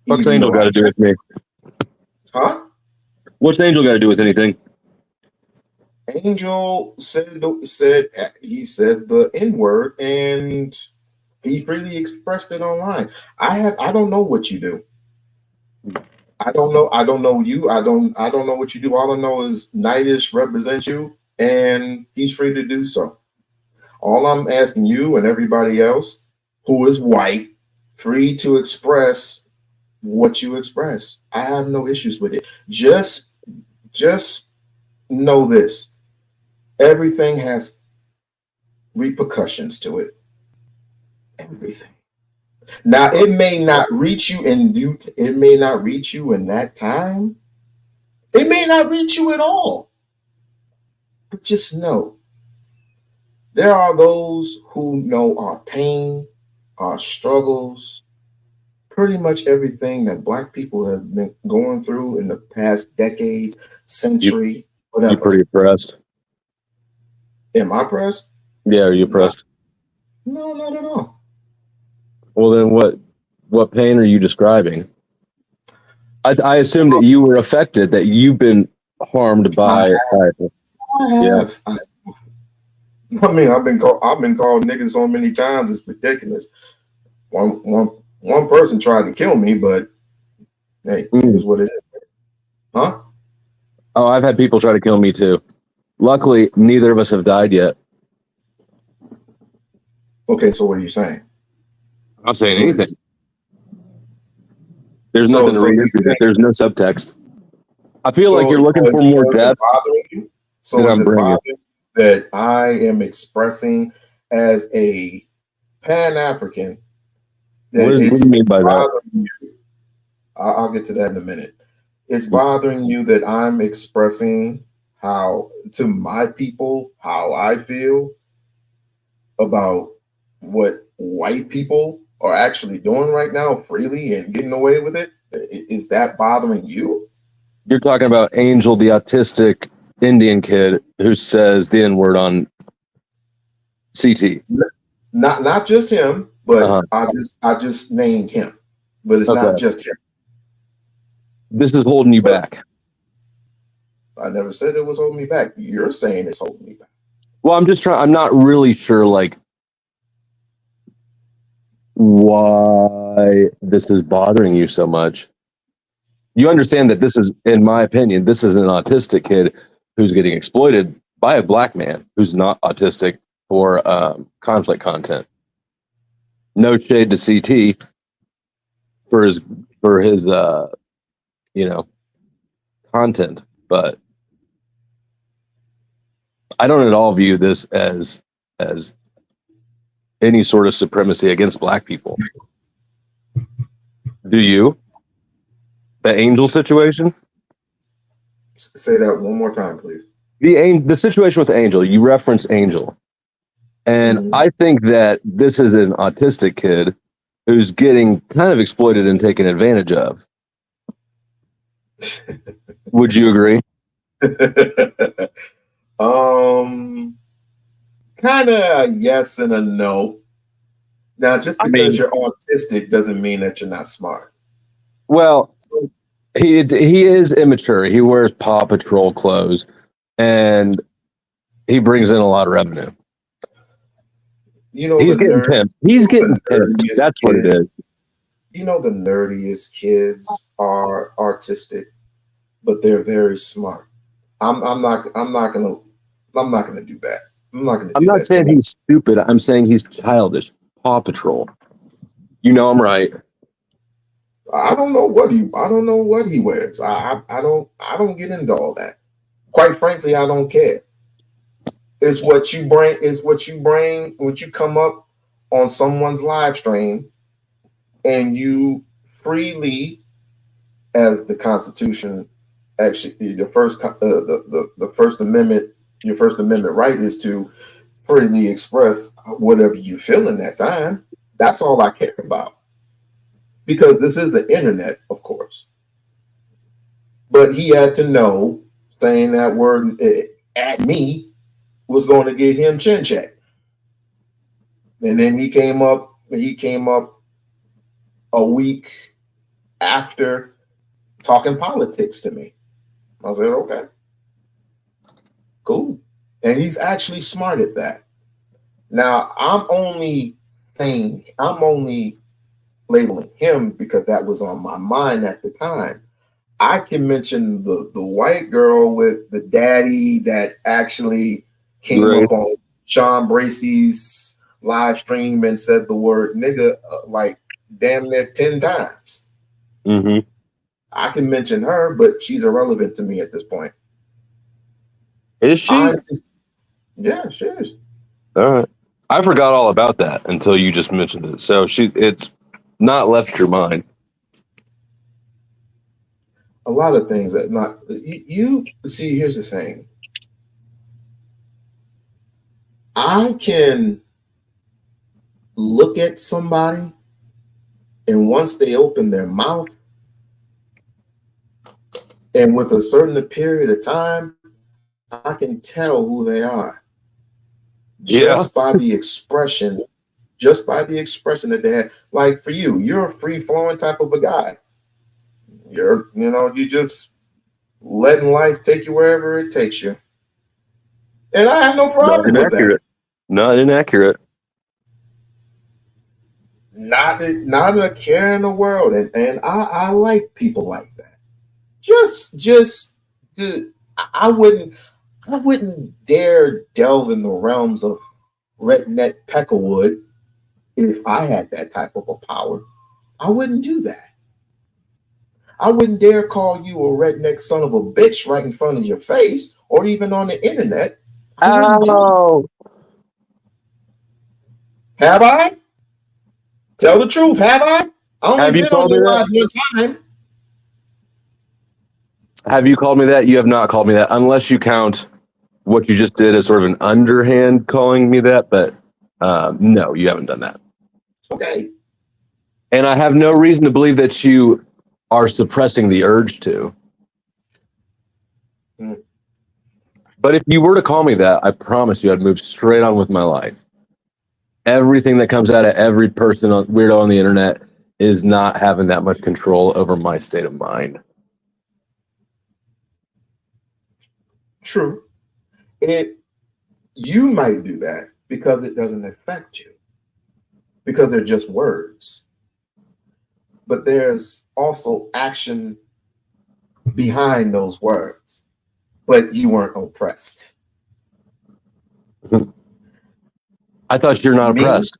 What's Angel got to do with me? Huh? What's Angel got to do with anything? Angel said the N-word and he freely expressed it online. I don't know what you do. I don't know you. I don't know what you do. All I know is Nightish represents you and he's free to do so. All I'm asking you and everybody else who is white, free to express what you express. I have no issues with it. Just know this. Everything has repercussions to it. Everything. Now it may not reach you in that time. It may not reach you at all. But just know there are those who know our pain, our struggles, pretty much everything that Black people have been going through in the past decades, century, whatever. You pretty pressed? Am I pressed? Yeah, are you pressed? No, not at all. Well, then what pain are you describing? I assume that you were affected, that you've been harmed by. I have. I mean, I've been called niggas so many times. It's ridiculous. One person tried to kill me, but Hey, here's what it is. Huh? Oh, I've had people try to kill me too. Luckily, neither of us have died yet. Okay, so what are you saying? I'm not saying anything. There's nothing to read into this. There's no subtext. I feel like you're looking for more depth. So is it bothering you that I am expressing as a Pan-African? What do you mean by that? I'll get to that in a minute. It's bothering you that I'm expressing how, to my people, how I feel about what white people are actually doing right now freely and getting away with it. Is that bothering you? You're talking about Angel, the autistic Indian kid who says the N-word on CT. Not just him, but I just named him. But it's not just him. This is holding you back. I never said it was holding me back. You're saying it's holding me back. Well, I'm not really sure, like, why this is bothering you so much. You understand that this is, in my opinion, this is an autistic kid who's getting exploited by a black man who's not autistic for conflict content. No shade to CT for his content, but I don't at all view this as any sort of supremacy against black people. Do you? The Angel situation? Say that one more time, please. The situation with Angel, you referenced Angel. And I think that this is an autistic kid who's getting kind of exploited and taken advantage of. Would you agree? Kind of yes and a no. Now, just because you're autistic doesn't mean that you're not smart. Well, he is immature. He wears Paw Patrol clothes, and he brings in a lot of revenue. You know, he's getting pimped. He's getting pimped. That's what it is. You know, the nerdiest kids are artistic, but they're very smart. I'm not gonna do that. I'm not saying he's stupid. I'm saying he's childish. Paw Patrol. You know I'm right. I don't know what he wears. I don't get into all that. Quite frankly, I don't care. It's what you bring. What you come up on someone's live stream, and you freely, as the Constitution, actually, the First Amendment, your First Amendment right is to freely express whatever you feel in that time. That's all I care about, because this is the internet, of course. But he had to know saying that word at me was going to get him chin check. And then he came up a week after talking politics to me. I said, okay, cool. And he's actually smart at that. Now, I'm only labeling him because that was on my mind at the time. I can mention the white girl with the daddy that actually came up on Sean Bracey's live stream and said the word nigga like damn near 10 times. Mm-hmm. I can mention her, but she's irrelevant to me at this point. Is she? Yeah, she is. All right. I forgot all about that until you just mentioned it. So it's not left your mind. A lot of things that not you see. Here's the thing. I can look at somebody, and once they open their mouth, and with a certain period of time, I can tell who they are just by the expression, that they have. Like for you, you're a free flowing type of a guy. You just letting life take you wherever it takes you. And I have no problem with that. Not inaccurate. not a care in the world, and I like people like that. Just I wouldn't dare delve in the realms of redneck Peckerwood if I had that type of a power. I wouldn't do that. I wouldn't dare call you a redneck son of a bitch right in front of your face or even on the internet. I wouldn't do that. Have I? Tell the truth, have I? I only Have you been on called me your that? live one time. Have you called me that? You have not called me that, unless you count what you just did as sort of an underhand calling me that. But no, you haven't done that. Okay. And I have no reason to believe that you are suppressing the urge to. But if you were to call me that, I promise you I'd move straight on with my life. Everything that comes out of every person, weirdo on the internet, is not having that much control over my state of mind. True. You might do that because it doesn't affect you, because they're just words. But there's also action behind those words. But you weren't oppressed. I thought you're not oppressed.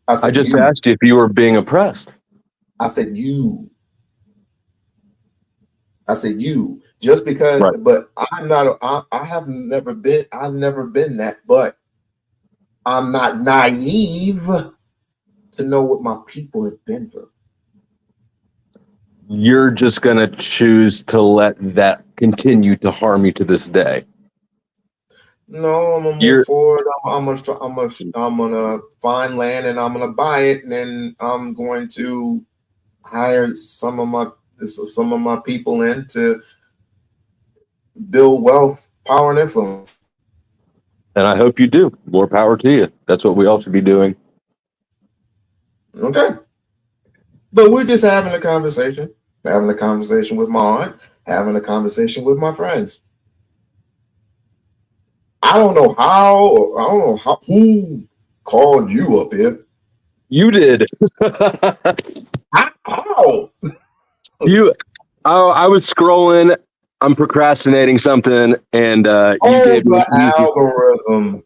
I just asked you if you were being oppressed. I said you. Just because, right. But I'm not. I've never been that. But I'm not naive to know what my people have been through. You're just gonna choose to let that continue to harm you to this day. No, I'm gonna move forward. I'm gonna find land and I'm gonna buy it, and then I'm going to hire some of my people in to build wealth, power, and influence. And I hope you do. More power to you. That's what we all should be doing. Okay. But we're just having a conversation with my aunt, having a conversation with my friends. I don't know who called you up here. You did. How? I was scrolling. I'm procrastinating something, and you gave me algorithm.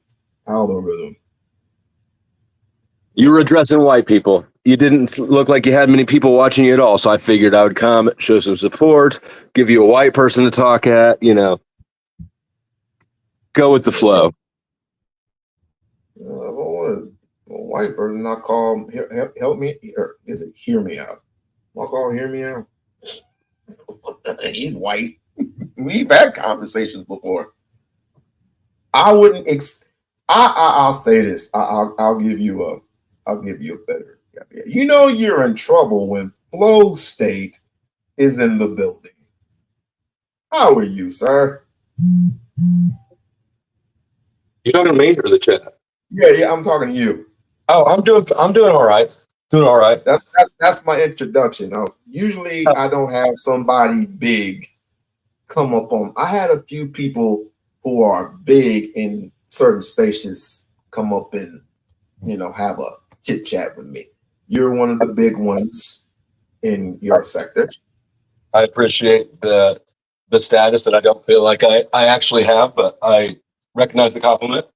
You were addressing white people. You didn't look like you had many people watching you at all, so I figured I would come, show some support, give you a white person to talk at. Go with the flow. I don't want a white person not call help me, or is it hear me out? I'll call hear me out. He's white. We've had conversations before. I wouldn't. I'll say this. I'll give you a better. You're in trouble when Flow State is in the building. How are you, sir? You talking to me or the chat? Yeah, I'm talking to you. Oh, I'm doing all right. Doing all right. That's my introduction. I don't have somebody big come up on. I had a few people who are big in certain spaces come up and have a chit chat with me. You're one of the big ones in your sector. I appreciate the status that I don't feel like I actually have, but I recognize the compliment.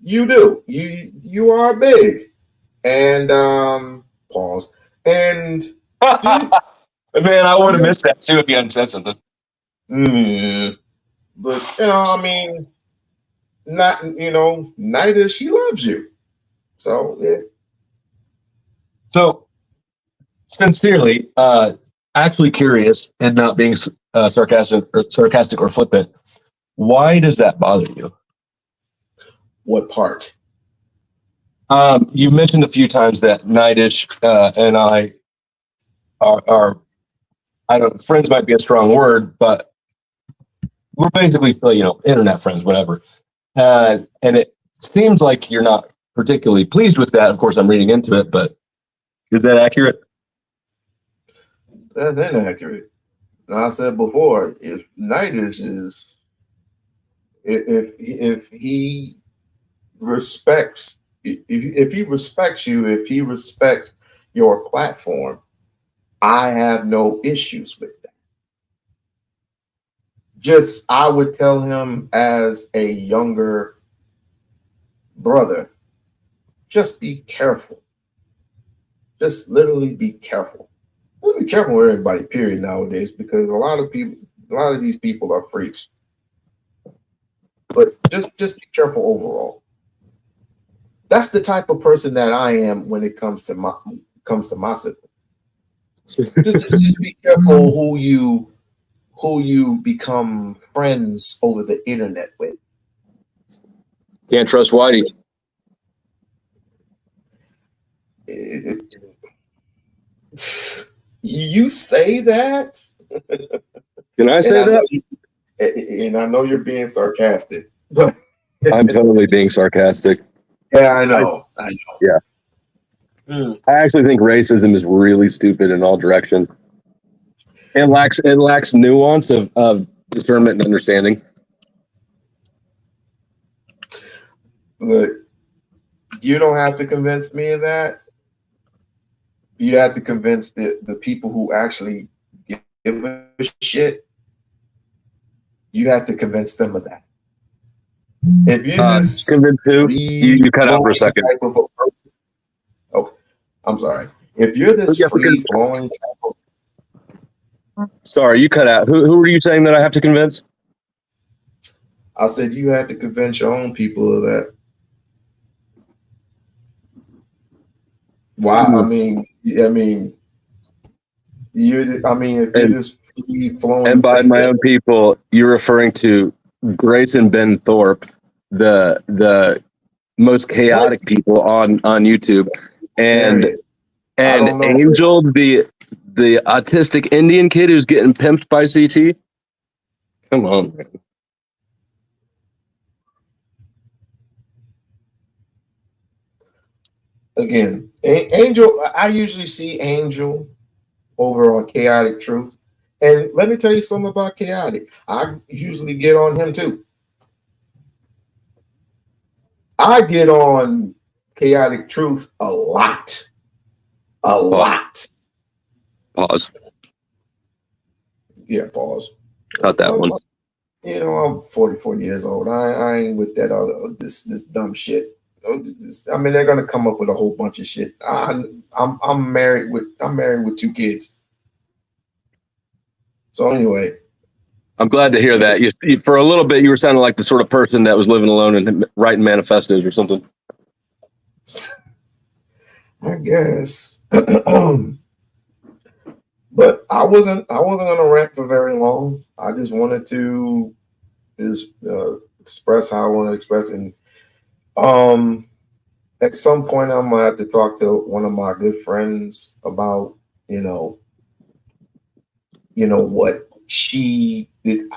You do. You are big. And pause. And man, I would have missed that too if you hadn't said something. But neither she loves you. So yeah. So sincerely, actually curious and not being sarcastic or flippant, why does that bother you? What part? You mentioned a few times that Nightish and I are I don't, friends might be a strong word, but we're basically internet friends, whatever. And it seems like you're not particularly pleased with that. Of course, I'm reading into it, but is that accurate? That's inaccurate. I said before, if Nightish is, if he respects if he respects you, if he respects your platform, I have no issues with that. Just, I would tell him as a younger brother, just be careful. Just literally be careful. Be careful with everybody, period, nowadays, because a lot of these people are freaks. But just be careful overall. That's the type of person that I am when it comes to my siblings. just be careful who you become friends over the internet with. Can't trust Whitey. You say that? Can I say that? And I know you're being sarcastic, but I'm totally being sarcastic. Yeah, I know. Yeah. I actually think racism is really stupid in all directions. It lacks nuance of discernment and understanding. Look, you don't have to convince me of that. You have to convince the people who actually give a shit. You have to convince them of that. If you just convince who? You cut out for a second. Okay, I'm sorry. If you're this free flowing type of, sorry, you cut out. Who were you saying that I have to convince? I said you had to convince your own people of that. Why? I mean, if you're this free flowing, and by my own people, you're referring to Grayson Ben Thorpe, the most chaotic people on YouTube, and Angel, the autistic Indian kid who's getting pimped by CT. Come on, man. Again, Angel, I usually see Angel over on Chaotic Truth. And let me tell you something about Chaotic. I usually get on him too. I get on Chaotic Truth a lot. A lot. Pause. Yeah, pause. Not that one. You know, I'm 44 years old. I ain't with that other this dumb shit. I mean, they're gonna come up with a whole bunch of shit. I'm married with 2 kids. So anyway, I'm glad to hear that. You for a little bit, you were sounding like the sort of person that was living alone and writing manifestos or something. I guess. But I wasn't gonna rant for very long. I just wanted to express how I want to express it. And at some point I'm gonna have to talk to one of my good friends about what she did.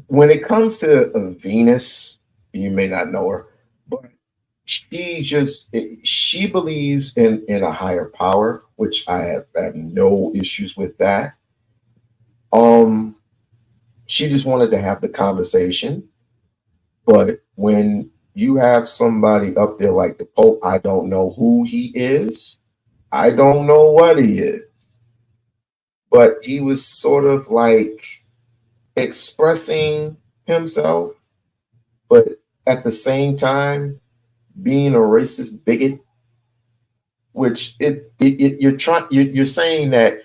When it comes to Venus, you may not know her, but she believes in a higher power, which I have no issues with that. She just wanted to have the conversation, but when you have somebody up there like the Pope, I don't know who he is, I don't know what he is, but he was sort of like expressing himself, but at the same time being a racist bigot, which you're saying that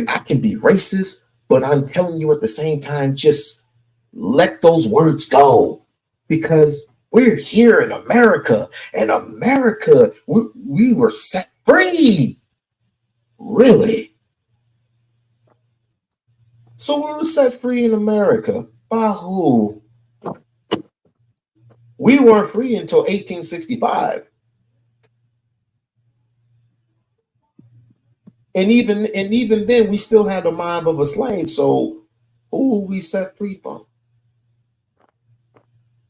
I can be racist, but I'm telling you at the same time, just let those words go, because we're here in America, and America, we were set free. Really? So we were set free in America by who? We weren't free until 1865. And even then, we still had the mind of a slave. So who were we set free from?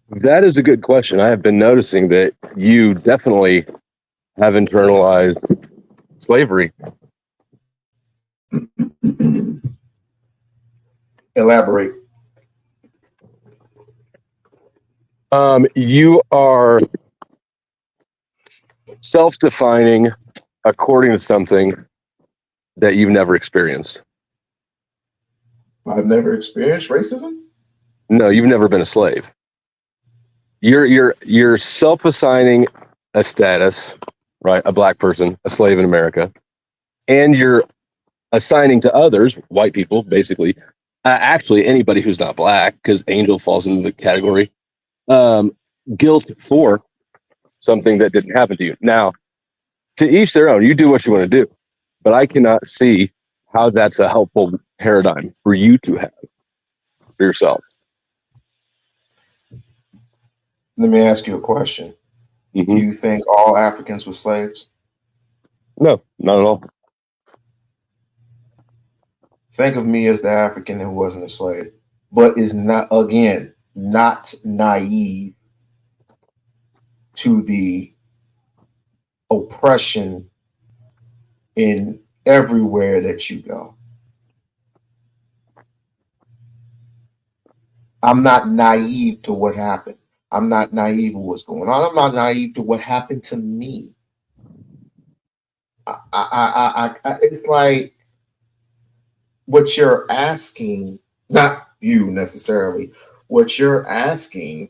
That is a good question. I have been noticing that you definitely have internalized slavery. Elaborate. You are self-defining according to something that you've never experienced. I've never experienced racism. No, you've never been a slave. You're self-assigning a status, right? A black person, a slave in America, and you're assigning to others, white people, basically, actually anybody who's not black, because Angel falls into the category, guilt for something that didn't happen to you. Now, to each their own. You do what you want to do, but I cannot see how that's a helpful paradigm for you to have for yourself. Let me ask you a question. Mm-hmm. Do you think all Africans were slaves? No, not at all. Think of me as the African who wasn't a slave, but is not, again, not naive to the oppression in everywhere that you go. I'm not naive to what happened. I'm not naive to what's going on. I'm not naive to what happened to me. It's like what you're asking, not you necessarily, what you're asking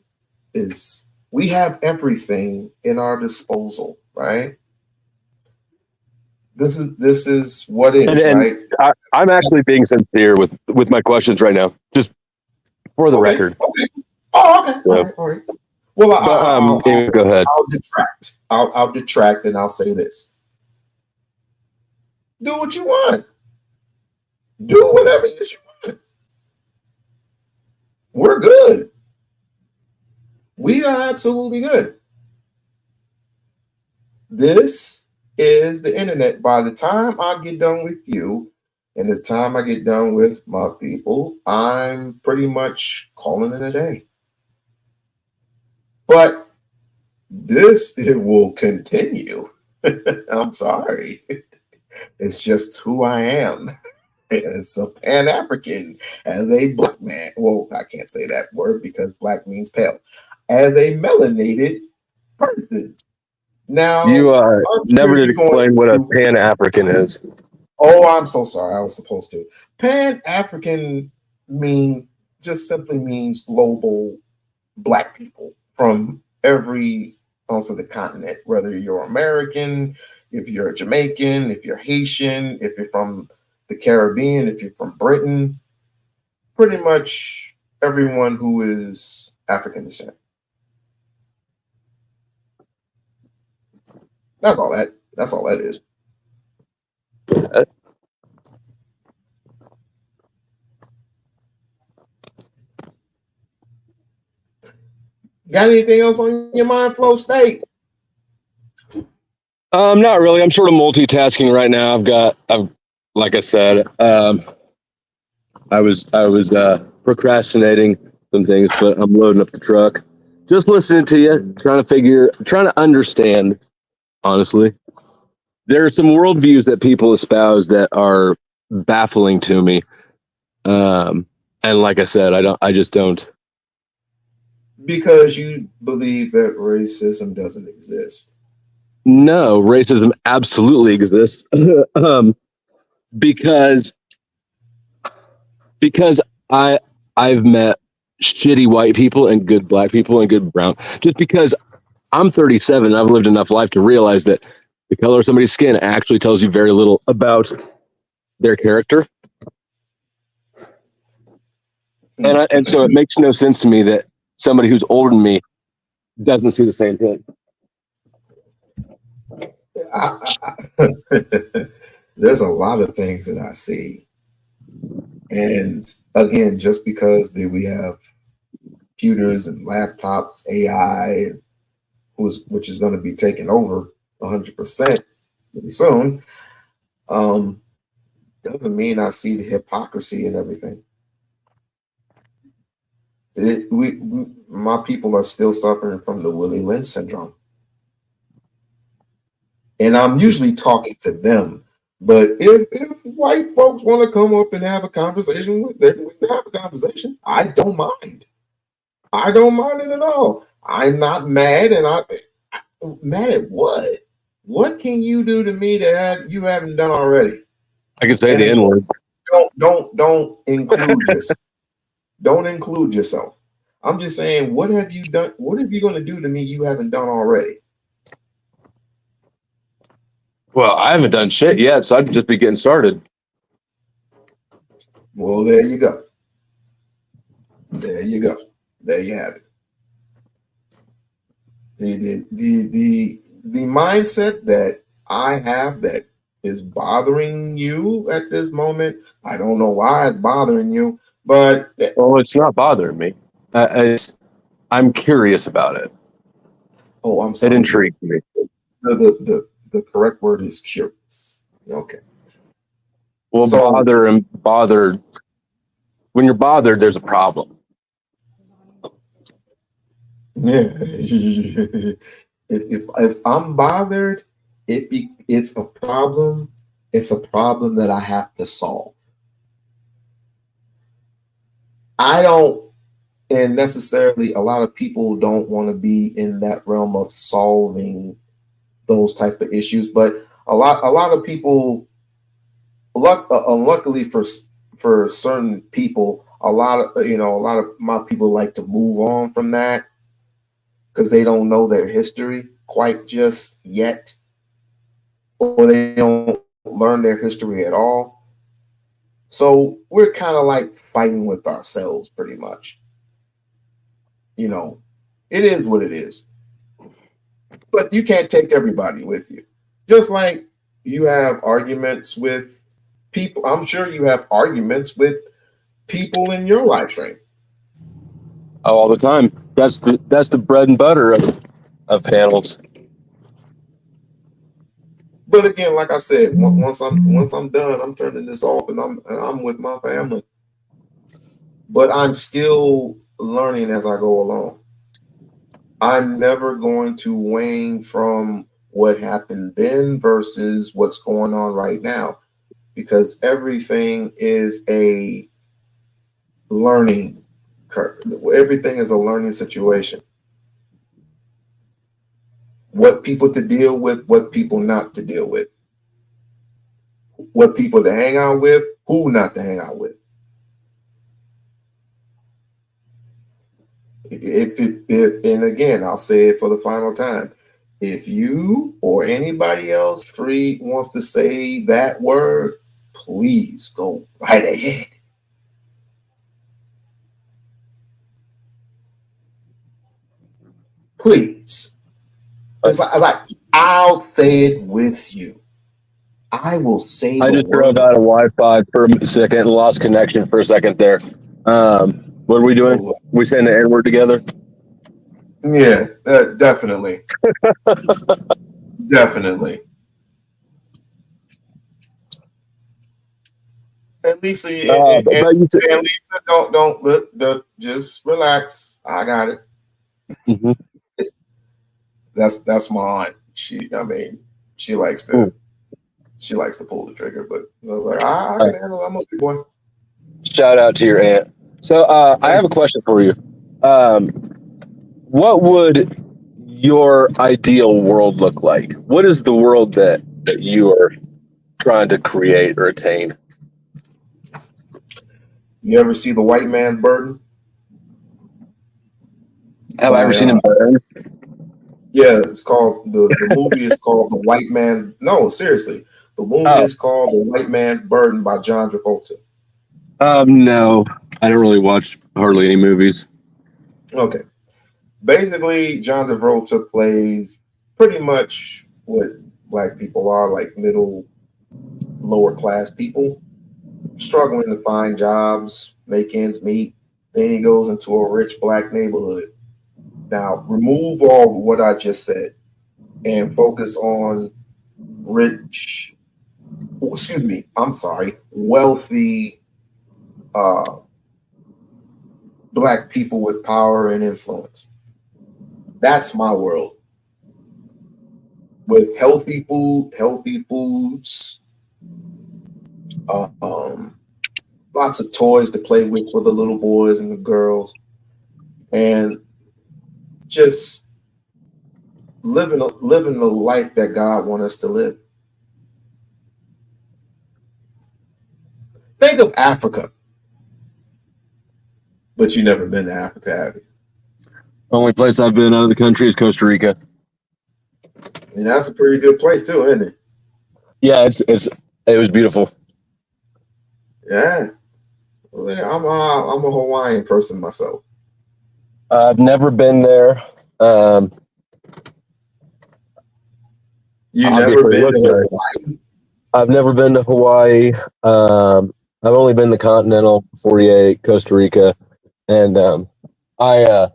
is we have everything in our disposal, right? This is what is, and right? I'm actually being sincere with my questions right now, just for the record. Okay. Oh, okay. So, all right. Well, go ahead. I'll detract. I'll detract, and I'll say this: do what you want. Do whatever you want. We're good. We are absolutely good. This is the internet. By the time I get done with you and the time I get done with my people, I'm pretty much calling it a day. But it will continue. I'm sorry. It's just who I am. As a Pan-African, as a black man. Well, I can't say that word because black means pale. As a melanated person. Now, You never did explain what a Pan-African is. Oh, I'm so sorry. I was supposed to. Pan-African just simply means global black people from every ounce of the continent, whether you're American, if you're Jamaican, if you're Haitian, if you're from the Caribbean, if you're from Britain, pretty much everyone who is African descent. That's all that is. Got anything else on your mind, Flow State? Not really. I'm sort of multitasking right now. I've like I said, I was procrastinating some things, but I'm loading up the truck. Just listening to you, trying to understand, honestly. There are some worldviews that people espouse that are baffling to me. And like I said, I just don't. Because you believe that racism doesn't exist. No, racism absolutely exists. Because I've met shitty white people and good black people and good brown. Just because I'm 37, I've lived enough life to realize that the color of somebody's skin actually tells you very little about their character. And so it makes no sense to me that somebody who's older than me doesn't see the same thing. There's a lot of things that I see. And again, just because we have computers and laptops, AI, which is going to be taking over 100% pretty soon, doesn't mean I see the hypocrisy in everything. My people are still suffering from the Willie Lynch syndrome. And I'm usually talking to them. But if white folks want to come up and have a conversation with them, we can have a conversation. I don't mind. I don't mind it at all. I'm not mad, and I'm mad at what? what can you do to me that you haven't done already? I can say And the again, N word. don't include yourself. Don't include yourself. I'm just saying, what have you done? What are you going to do to me you haven't done already? Well, I haven't done shit yet, so I'd just be getting started. Well, there you go. There you go. There you have it. The mindset that I have that is bothering you at this moment. I don't know why it's bothering you, but well, it's not bothering me. I'm curious about it. Oh, I'm sorry. It intrigued me. The correct word is curious. Okay. Well, So, bother and bothered. When you're bothered, there's a problem. yeah. if I'm bothered, it's a problem. It's a problem that I have to solve. I don't, and necessarily a lot of people don't want to be in that realm of solving those type of issues, but a lot of people, unluckily for certain people, a lot of my people like to move on from that because they don't know their history quite just yet, or they don't learn their history at all. So we're kind of like fighting with ourselves pretty much. It is what it is. But you can't take everybody with you. Just like you have arguments with people, I'm sure you have arguments with people in your live stream. Oh, all the time. That's the bread and butter of panels. But again, like I said, once I'm done, I'm turning this off and I'm with my family. But I'm still learning as I go along. I'm never going to wane from what happened then versus what's going on right now, because everything is a learning curve. Everything is a learning situation. What people to deal with, what people not to deal with, what people to hang out with, who not to hang out with. And again, I'll say it for the final time. If you or anybody else free wants to say that word, please go right ahead. Please. It's like I'll say it with you. I will say I the just drove word. out of Wi-Fi for a second and lost connection for a second there. What are we doing? We saying the N word together? Yeah, definitely. Definitely. And Lisa, and Lisa, don't just relax. I got it. Mm-hmm. That's my aunt. She likes to pull the trigger, but I can handle it. I'm a big boy. Shout out to your aunt. So I have a question for you. What would your ideal world look like? What is the world that you are trying to create or attain? You ever see The White Man's Burden? Have I ever seen him burn? Yeah, it's called the movie is called The White Man's. No, seriously, the movie is called The White Man's Burden by John Travolta. No, I don't really watch hardly any movies. Okay, basically, John Travolta plays pretty much what black people are, like middle, lower class people, struggling to find jobs, make ends meet. Then he goes into a rich black neighborhood. Now, remove all what I just said and focus on wealthy black people with power and influence. That's my world. With healthy foods, lots of toys to play with for the little boys and the girls, and just living the life that God wants us to live. Think of Africa, but you never been to Africa, have you? Only place I've been out of the country is Costa Rica. I mean, that's a pretty good place too, isn't it? Yeah, it was beautiful. Yeah. Well, I'm a Hawaiian person myself. I've never been there. You never been to Hawaii? I've never been to Hawaii. I've only been to continental 48, Costa Rica, and I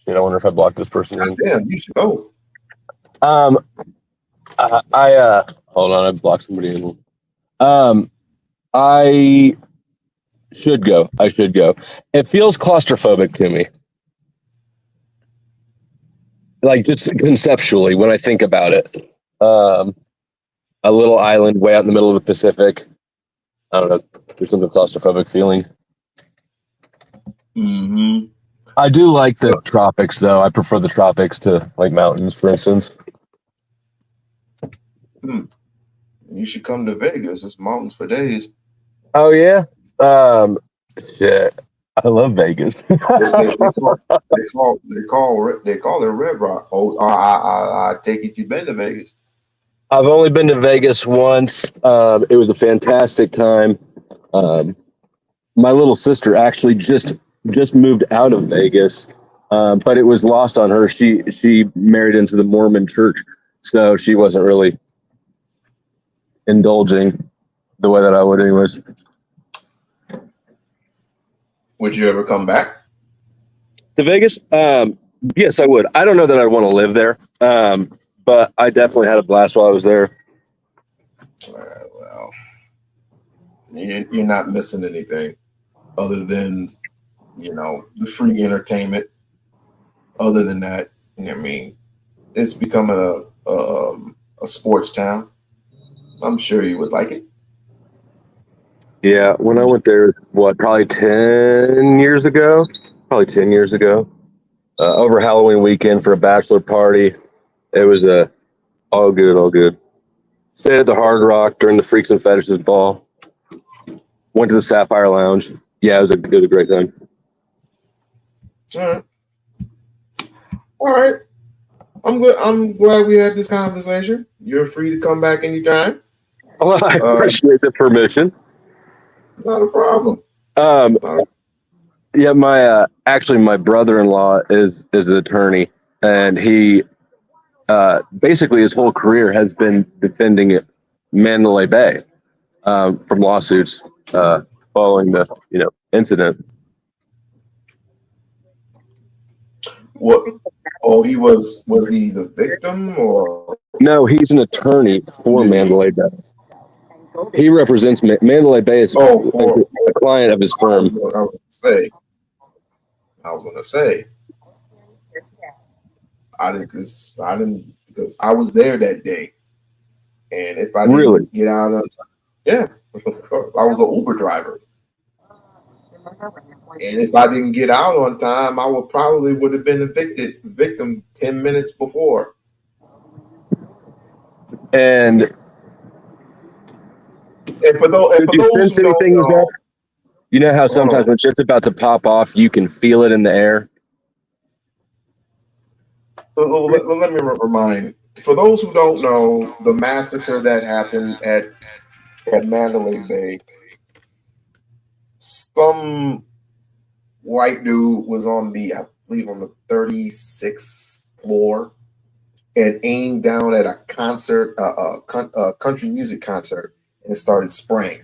wonder if I blocked this person in. Damn, you should go. I hold on, I blocked somebody in. I should go. I should go. It feels claustrophobic to me. Like just conceptually when I think about it. A little island way out in the middle of the Pacific. I don't know. There's something claustrophobic feeling. Mm-hmm. I do like the tropics though. I prefer the tropics to like mountains, for instance. You should come to Vegas. It's mountains for days. Oh yeah. Shit. I love Vegas. they call it Red Rock. Oh, I take it you've been to Vegas. I've only been to Vegas once. It was a fantastic time. My little sister actually just moved out of Vegas, but it was lost on her. She married into the Mormon church, so she wasn't really indulging the way that I would, anyways. Would you ever come back to Vegas? Yes, I would. I don't know that I'd want to live there, but I definitely had a blast while I was there. Well, you're not missing anything other than, the free entertainment. Other than that, I mean, it's becoming a sports town. I'm sure you would like it. Yeah, when I went there, probably 10 years ago? Probably 10 years ago. Over Halloween weekend for a bachelor party. It was all good. Stayed at the Hard Rock during the Freaks and Fetishes ball. Went to the Sapphire Lounge. Yeah, it was a great time. All right. I'm good. I'm glad we had this conversation. You're free to come back anytime. Well, I appreciate the permission. Not a problem. Yeah, my brother-in-law is an attorney, and he basically his whole career has been defending Mandalay Bay from lawsuits following the incident. What? Oh, was he the victim or? No, he's an attorney for Mandalay Bay. He represents Mandalay Bay as a client of his firm. I was gonna say. I didn't because I was there that day, and if I didn't get out of I was an Uber driver, and if I didn't get out on time, I would have been a victim 10 minutes before. And for those who don't know, you know how sometimes when shit's about to pop off, you can feel it in the air. Let me remind. For those who don't know, the massacre that happened at Mandalay Bay, some white dude was on the 36th floor and aimed down at a concert, a country music concert, and started spraying.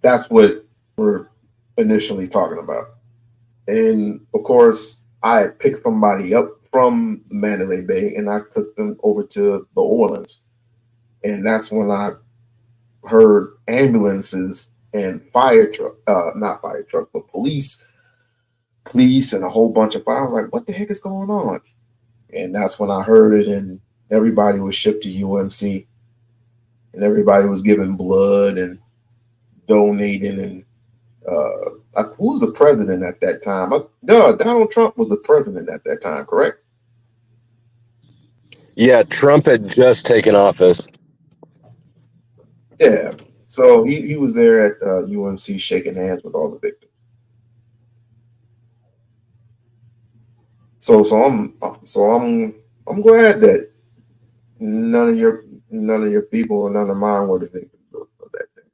That's what we're initially talking about. And of course, I had picked somebody up from Mandalay Bay and I took them over to the Orleans. And that's when I heard ambulances and not fire truck, but police and a whole bunch of fire. I was like, what the heck is going on? And that's when I heard it, and everybody was shipped to UMC, and everybody was giving blood and donating, and Who was the president at that time? Donald Trump was the president at that time, correct? Yeah, Trump had just taken office. Yeah. So he was there at UMC shaking hands with all the victims. So I'm glad that none of your people or none of mine were the victims of that thing.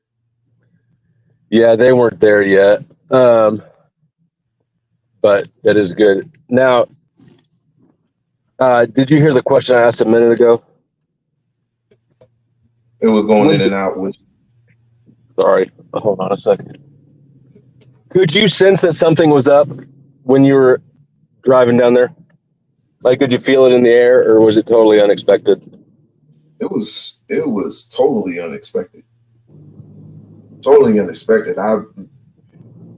Yeah, they weren't there yet. But that is good. Now, did you hear the question I asked a minute ago? It was going in and out. Sorry, hold on a second. Could you sense that something was up when you were driving down there? Like, could you feel it in the air, or was it totally unexpected? It was totally unexpected. Totally unexpected.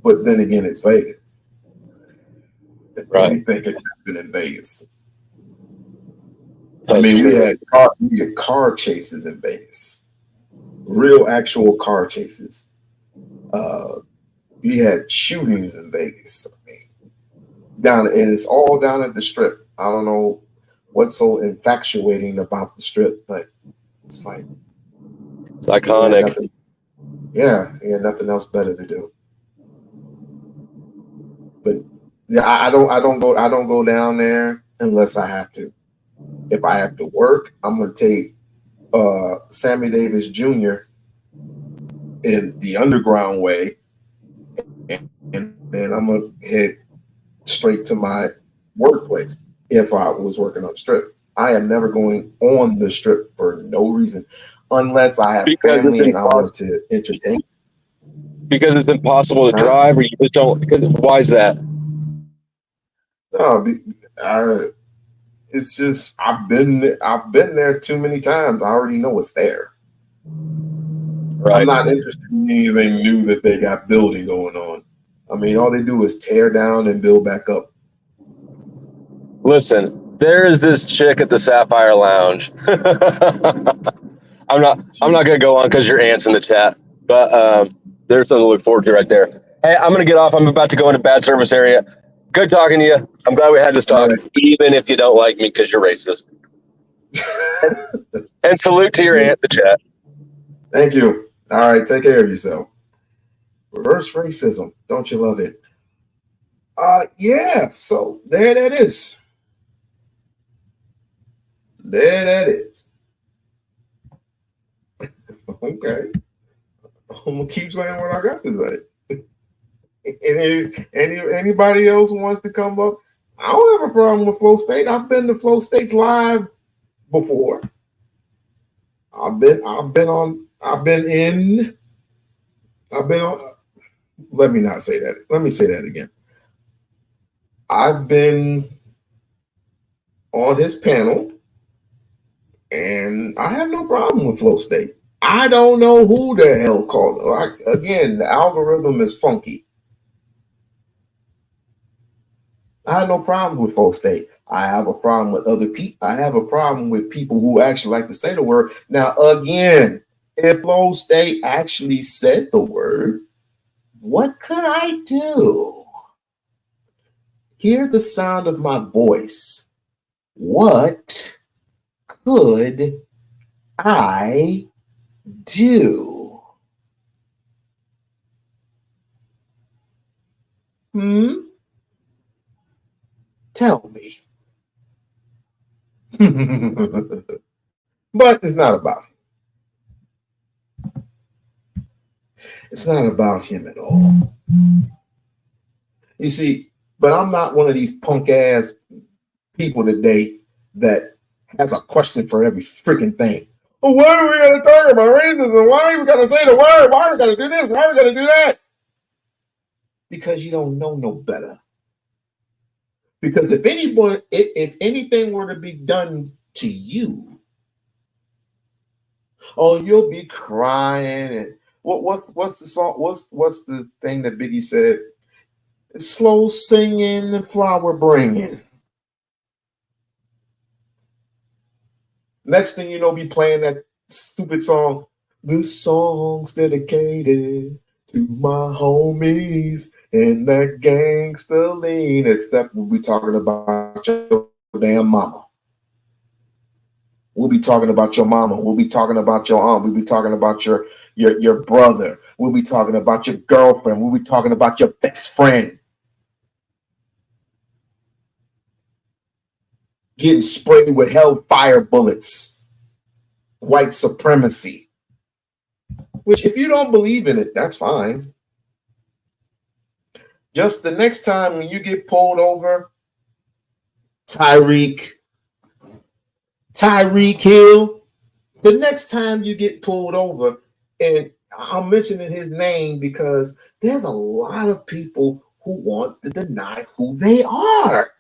But then again, it's Vegas. Right. Anything could happen in Vegas. That's true. we had car chases in Vegas. Real actual car chases. We had shootings in Vegas. And it's all down at the Strip. I don't know what's so infatuating about the Strip, but it's like it's iconic. He had nothing else better to do. But yeah, I don't go down there unless I have to. If I have to work, I'm gonna take Sammy Davis Jr. in the underground way, and then I'm gonna head straight to my workplace if I was working on the Strip. I am never going on the Strip for no reason, unless I have family and I want to entertain. Because it's impossible to drive, or you just don't. Why is that? No, it's just I've been there too many times. I already know what's there. Right. I'm not interested in anything new that they got building going on. I mean, all they do is tear down and build back up. Listen, there is this chick at the Sapphire Lounge. I'm not gonna go on because your aunt's in the chat, but there's something to look forward to right there. Hey, I'm gonna get off. I'm about to go into bad service area. Good talking to you. I'm glad we had this talk, even if you don't like me because you're racist. And salute to your aunt in the chat. Thank you. All right, take care of yourself. Reverse racism. Don't you love it? Yeah, so there that is. There that is. Okay. I'm gonna keep saying what I got to say. Anybody else wants to come up? I don't have a problem with Flow State. I've been to Flow States live before. I've been on. Let me not say that. Let me say that again. I've been on his panel, and I have no problem with Flow State. I don't know who the hell called it. Again, the algorithm is funky. I have no problem with Flow State. I have a problem with other people. I have a problem with people who actually like to say the word. Now, again, if Flow State actually said the word, what could I do? Hear the sound of my voice. What could I do? Tell me. But it's not about him. It's not about him at all. You see, but I'm not one of these punk ass people today that has a question for every freaking thing. Well, why are we going to talk about racism? Why are we going to say the word? Why are we going to do this? Why are we going to do that? Because you don't know no better. Because if anything were to be done to you, oh, you'll be crying. And what's the song? What's the thing that Biggie said? Slow singing and flower bringing. Next thing you know, be playing that stupid song. This song's dedicated To my homies and that gangster lean, except we'll be talking about your damn mama. We'll be talking about your mama. We'll be talking about your aunt. We'll be talking about your brother. We'll be talking about your girlfriend. We'll be talking about your best friend. Getting sprayed with hellfire bullets. White supremacy. Which, if you don't believe in it, that's fine. Just the next time when you get pulled over, Tyreek Hill, the next time you get pulled over, and I'm mentioning his name because there's a lot of people who want to deny who they are.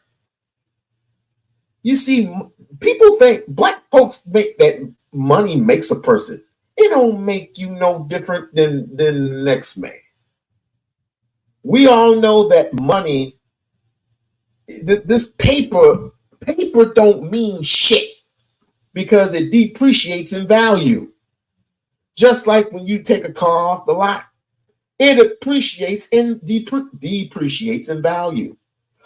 You see, people think black folks think that money makes a person. It don't make you no different than the next man. We all know that money, this paper don't mean shit because it depreciates in value. Just like when you take a car off the lot, it appreciates and depreciates in value.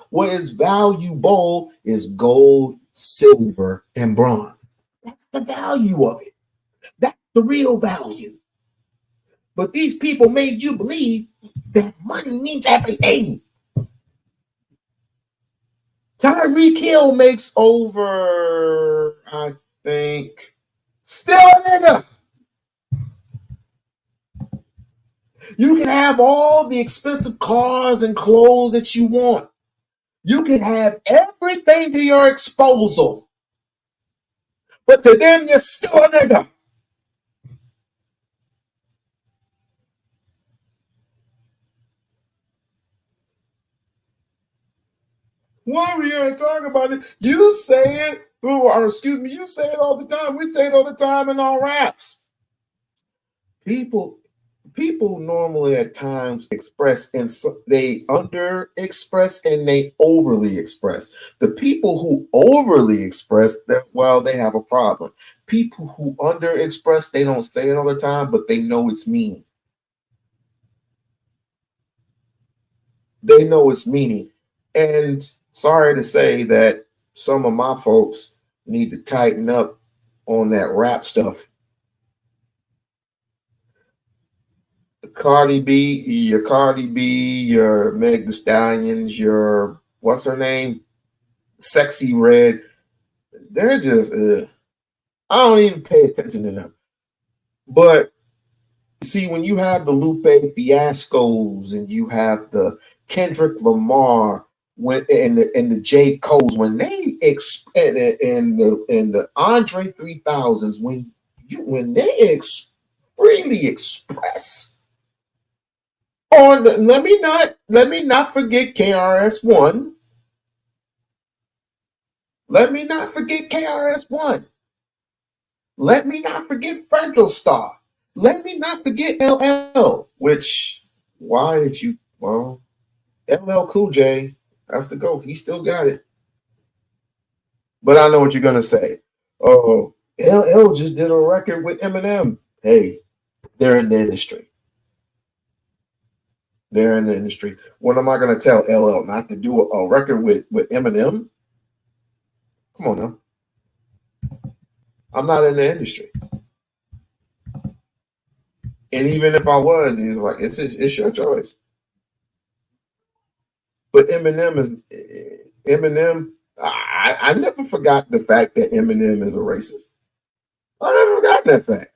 What is valuable is gold, silver, and bronze. That's the value of it. That's the real value. But these people made you believe that money means everything. Tyreek Hill makes over, I think, still a nigga. You can have all the expensive cars and clothes that you want. You can have everything to your disposal. But to them, you're still a nigga. Why are we here to talk about it? You say it, you say it all the time. We say it all the time in our raps. People normally at times express, and they under express and they overly express. The people who overly express, that, well, they have a problem. People who under express, they don't say it all the time, but they know it's meaning. They know it's meaning. And sorry to say that some of my folks need to tighten up on that rap stuff. Cardi B, your Meg Thee Stallions, your, what's her name? Sexy Red. They're just, I don't even pay attention to them. But see, when you have the Lupe Fiascos and you have the Kendrick Lamar and the J. Cole's, when they and the Andre 3000s, when they freely express on let me not forget KRS-One. Let me not forget KRS-One. Let me not forget Federal Star. Let me not forget LL, which, why did you, well, LL Cool J, that's the GOAT. He still got it. But I know what you're going to say. Oh, LL just did a record with Eminem. Hey, they're in the industry. They're in the industry. What am I going to tell LL not to do a record with Eminem? Come on now. I'm not in the industry. And even if I was, he's like, it's your choice. But Eminem, I never forgot the fact that Eminem is a racist. I never forgot that fact.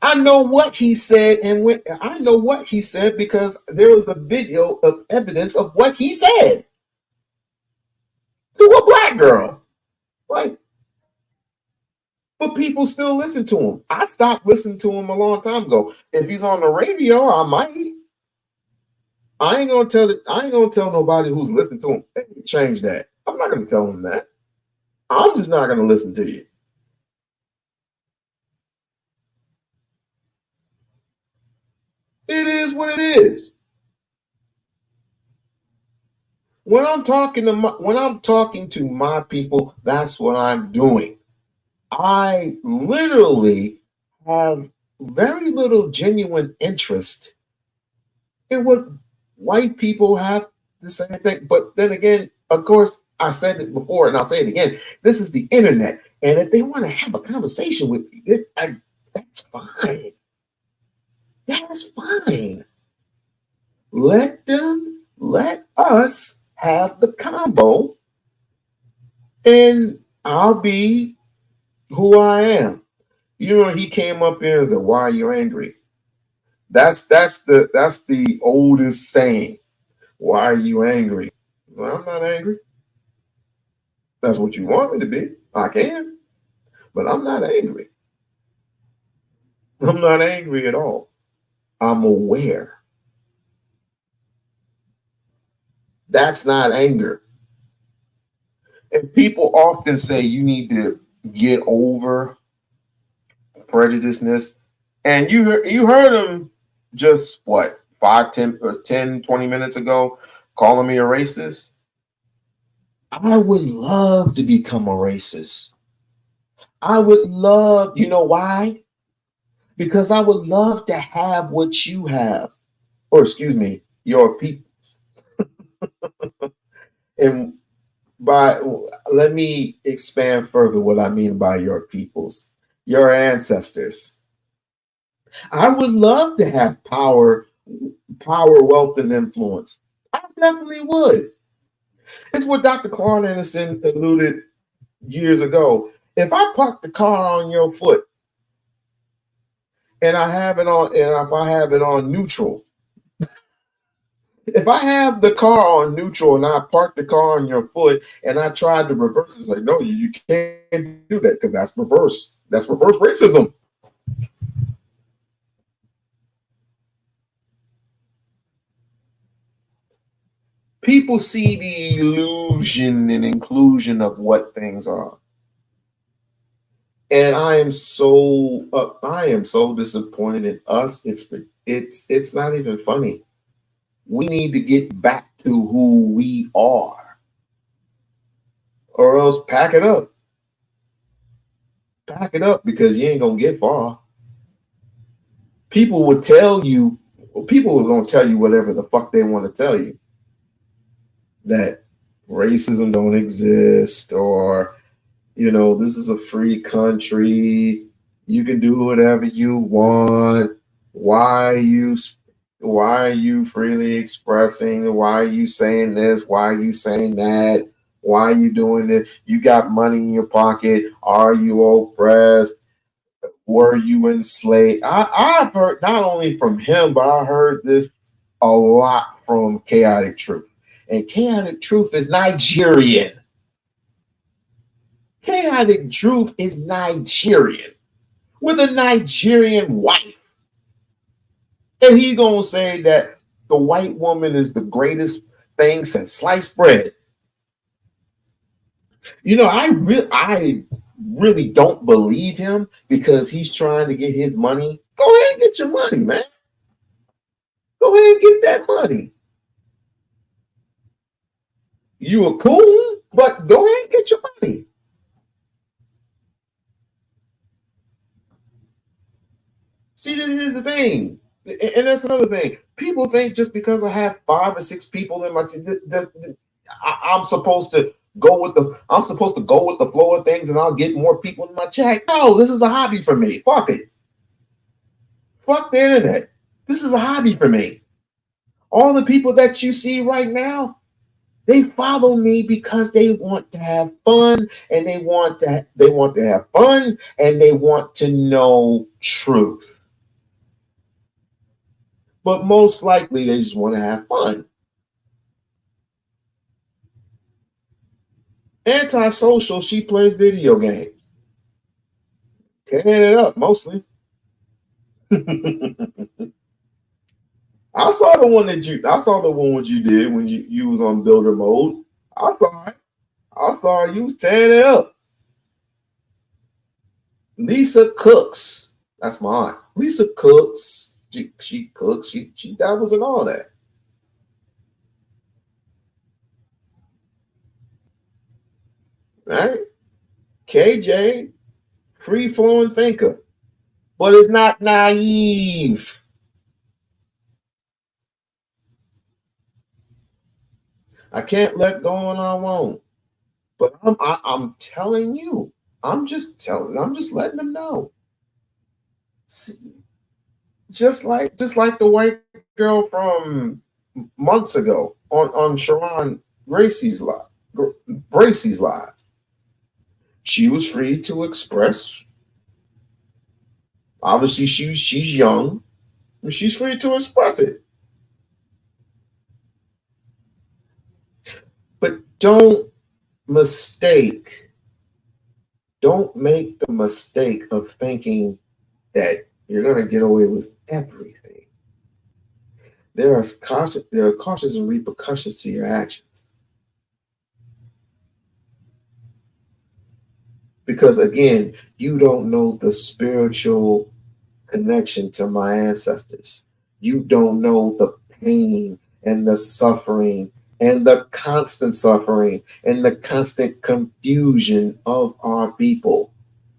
I know what he said, and I know what he said because there was a video of evidence of what he said to a black girl. Like, but people still listen to him. I stopped listening to him a long time ago. If he's on the radio, I might. I ain't gonna tell nobody who's listening to him, hey, change that. I'm not gonna tell him that. I'm just not gonna listen to you. It is what it is. When I'm talking to my people, that's what I'm doing. I literally have very little genuine interest in what white people have to say. But then again, of course, I said it before and I'll say it again. This is the internet. And if they want to have a conversation with me, that's fine. That's fine. Let us have the combo, and I'll be who I am. You know, he came up here and said, "Why are you angry?" That's the oldest saying. Why are you angry? Well, I'm not angry. That's what you want me to be. I can, but I'm not angry. I'm not angry at all. I'm aware. That's not anger. And people often say you need to get over prejudiceness. And you heard him just what, 20 minutes ago calling me a racist. I would love to become a racist. I would love, you know why? Because I would love to have what you have, or excuse me, your people. And let me expand further what I mean by your peoples, your ancestors. I would love to have power, wealth, and influence. I definitely would. It's what Dr. Clark Anderson alluded years ago. If I park the car on your foot and I have it on, and if I have it on neutral, if I have the car on neutral and I park the car on your foot and I tried to reverse, it's like, no, you can't do that because that's reverse. That's reverse racism. People see the illusion and inclusion of what things are. And I am so disappointed in us. It's not even funny. We need to get back to who we are, or else pack it up. Pack it up because you ain't gonna get far. People are gonna tell you whatever the fuck they want to tell you. That racism don't exist, or this is a free country. You can do whatever you want. Why are you freely expressing? Why are you saying this? Why are you saying that? Why are you doing this? You got money in your pocket. Are you oppressed? Were you enslaved? I've heard not only from him, but I heard this a lot from Chaotic Truth. And Chaotic Truth is Nigerian. Chaotic Truth is Nigerian with a Nigerian wife. And he's going to say that the white woman is the greatest thing since sliced bread. I really don't believe him because he's trying to get his money. Go ahead and get your money, man. Go ahead and get that money. You a coon, but go ahead and get your money. See, this is the thing. And that's another thing. People think just because I have 5 or 6 people in my, I'm supposed to go with the flow of things and I'll get more people in my chat. No, this is a hobby for me. Fuck it. Fuck the internet. This is a hobby for me. All the people that you see right now, they follow me because they want to have fun, and they want to have fun, and they want to know truth. But most likely they just want to have fun. Antisocial, she plays video games. Tearing it up mostly. I saw the one what you did when you was on builder mode. I saw it. You was tearing it up. Lisa cooks. That's my aunt. Lisa cooks. She cooks. She dabbles in all that. Right? KJ, free flowing thinker. but it's not naive. I can't let go and I won't. But I'm telling you, I'm just letting them know. See, just like the white girl from months ago on Sharon Gracie's live. She was free to express. Obviously, she's young. She's free to express it. But don't make the mistake of thinking that you're going to get away with everything. There are causes and repercussions to your actions. Because again, you don't know the spiritual connection to my ancestors. You don't know the pain and the suffering and the constant suffering and the constant confusion of our people.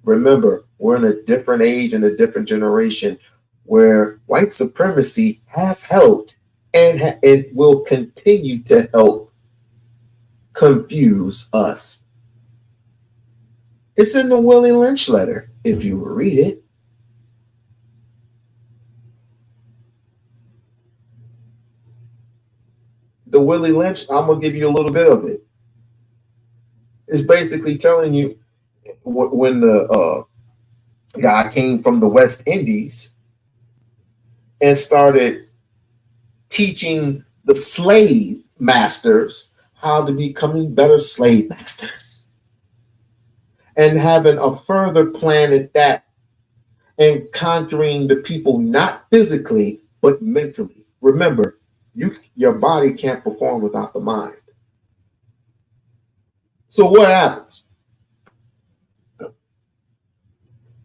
Remember, we're in a different age and a different generation where white supremacy has helped and it will continue to help confuse us. It's in the Willie Lynch letter, if you read it. The Willie Lynch, I'm going to give you a little bit of it. It's basically telling you when the guy came from the West Indies and started teaching the slave masters how to become better slave masters. And having a further plan at that and conquering the people, not physically, but mentally. Remember, your body can't perform without the mind. So what happens?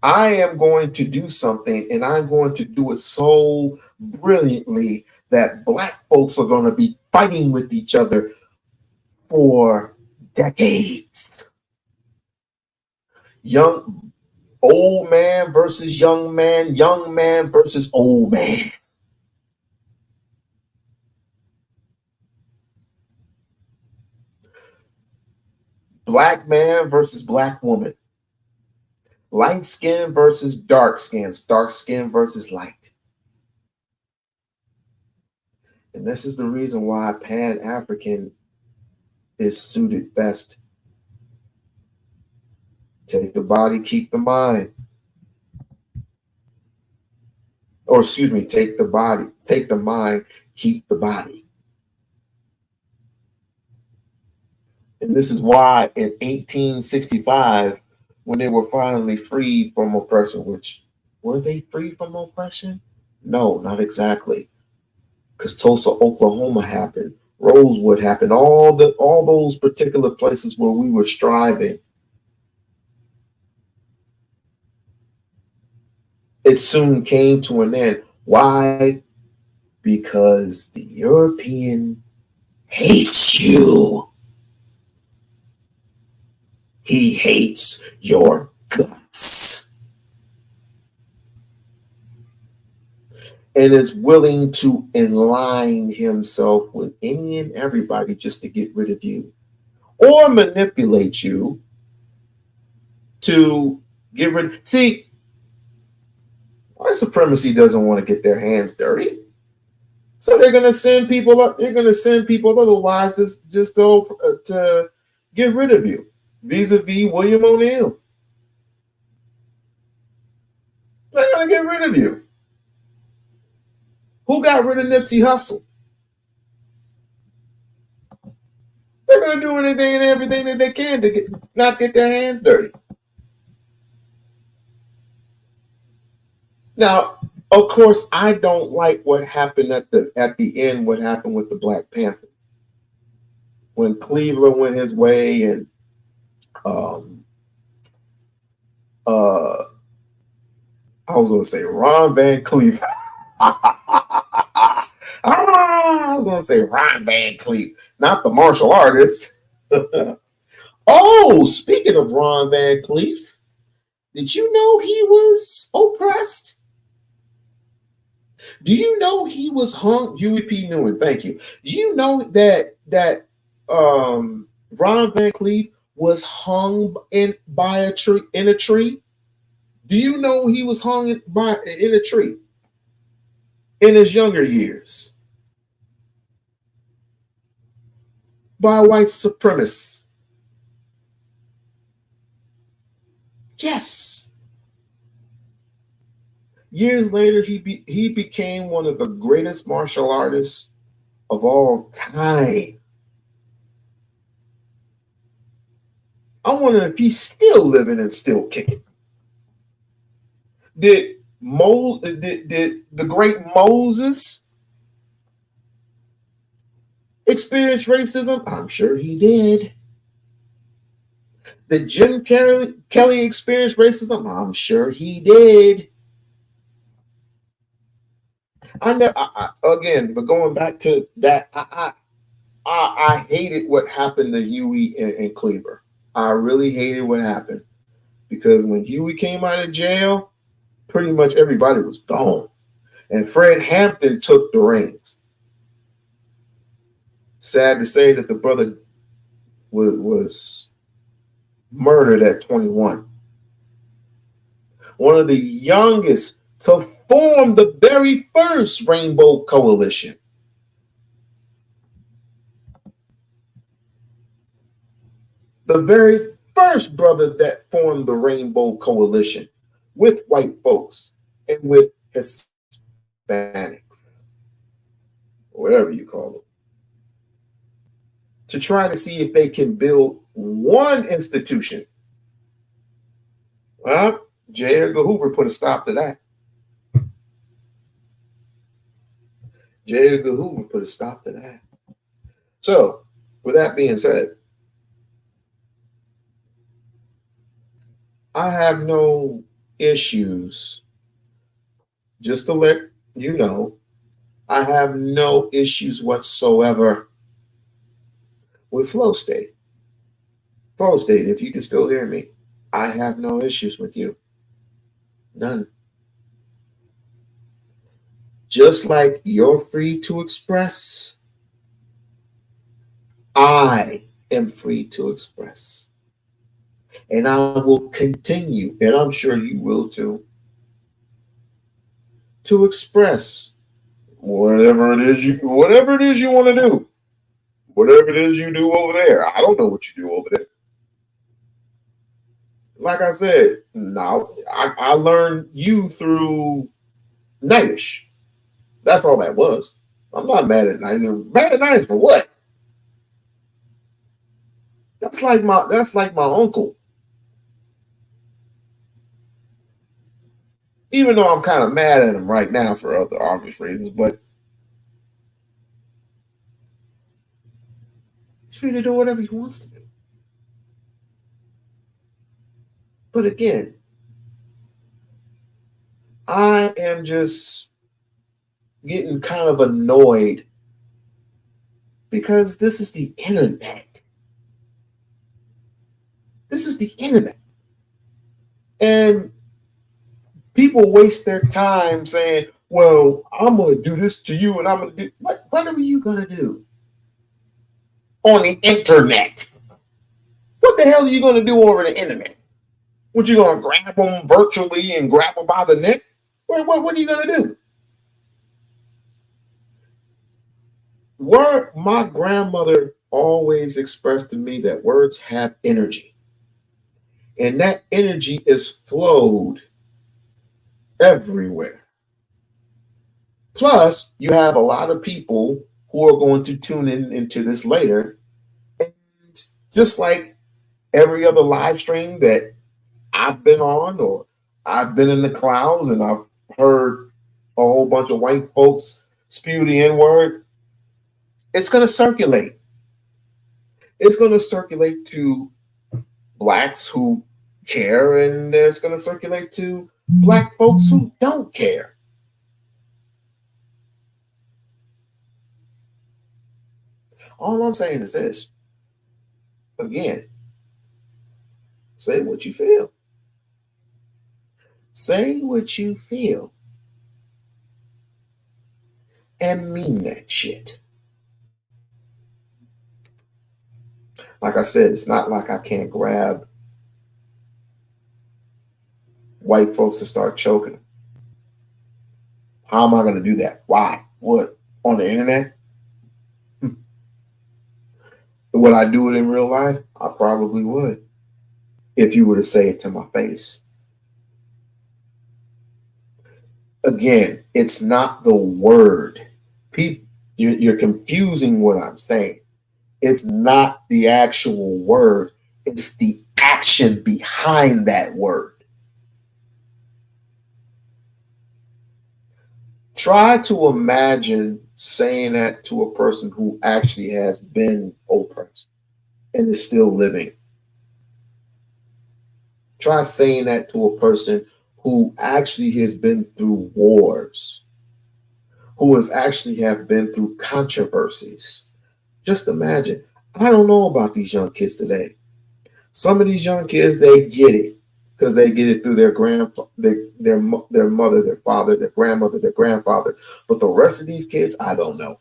I am going to do something, and I'm going to do it so brilliantly that Black folks are going to be fighting with each other for decades. Old man versus young man versus old man. Black man versus black woman. Light skin versus dark skin versus light. And this is the reason why Pan-African is suited best. Take the body, keep the mind. Or excuse me, take the mind, keep the body. And this is why in 1865, when they were finally freed from oppression, which were they free from oppression? No, not exactly. Because Tulsa, Oklahoma happened, Rosewood happened, all those particular places where we were striving. It soon came to an end. Why? Because the European hates you. He hates your guts. And is willing to align himself with any and everybody just to get rid of you. Or manipulate you to get rid. See, white supremacy doesn't want to get their hands dirty. So they're going to send people up. They're going to send people otherwise just to get rid of you. Vis-a-vis William O'Neill. They're going to get rid of you. Who got rid of Nipsey Hussle? They're going to do anything and everything that they can to not get their hands dirty. Now, of course, I don't like what happened at the end. What happened with the Black Panther when Cleveland went his way, and I was going to say Ron Van Cleef. I was going to say Ron Van Cleef, not the martial artist. Oh, speaking of Ron Van Cleef, Did you know he was oppressed? Do you know he was hung? Huey P. Newman, thank you. Do you know that Ron Van Cleef was hung in a tree? Do you know he was hung in a tree in his younger years by white supremacists? Yes. Years later, he became one of the greatest martial artists of all time. I wonder if he's still living and still kicking. Did the great Moses experience racism? I'm sure he did. Did Jim Kelly experience racism? I'm sure he did. Again, but going back to that, I hated what happened to Huey and Cleaver. I really hated what happened because when Huey came out of jail, pretty much everybody was gone, and Fred Hampton took the reins. Sad to say that the brother was murdered at 21. One of the youngest to form the very first Rainbow Coalition. The very first brother that formed the Rainbow Coalition with white folks and with Hispanics, whatever you call them, to try to see if they can build one institution. Well, J. Edgar Hoover put a stop to that. J. Edgar Hoover put a stop to that. So, with that being said, I have no issues. Just to let you know, I have no issues whatsoever with Flow State. Flow State, if you can still hear me, I have no issues with you. None. Just like you're free to express, I am free to express. And I will continue, and I'm sure you will too, to express whatever it is you want to do. Whatever it is you do over there. I don't know what you do over there. Like I said, now I learned you through Nightish. That's all that was. I'm not mad at Nightish. Mad at Nightish for what? That's like my uncle. Even though I'm kind of mad at him right now for other obvious reasons, but he's free to do whatever he wants to do. But again, I am just getting kind of annoyed because this is the internet. This is the internet. And people waste their time saying, well, I'm going to do this to you and I'm going to do what are you going to do on the internet? What the hell are you going to do over the internet? What, you going to grab them virtually and grab them by the neck? What are you going to do? My grandmother always expressed to me that words have energy. And that energy is flowed everywhere. Plus, you have a lot of people who are going to tune into this later. And just like every other live stream that I've been on, or I've been in the clouds and I've heard a whole bunch of white folks spew the N-word, it's going to circulate. It's going to circulate to blacks who care, and it's going to circulate to black folks who don't care. All I'm saying is this. Again, say what you feel. Say what you feel and mean that shit. Like I said, it's not like I can't grab white folks to start choking. How am I going to do that? Why? What? On the internet? Would I do it in real life? I probably would. If you were to say it to my face. Again, it's not the word. You're confusing what I'm saying. It's not the actual word. It's the action behind that word. Try to imagine saying that to a person who actually has been oppressed and is still living. Try saying that to a person who actually has been through wars, who has actually have been through controversies. Just imagine. I don't know about these young kids today. Some of these young kids, they get it because they get it through their mother, their father, their grandmother, their grandfather. But the rest of these kids, I don't know.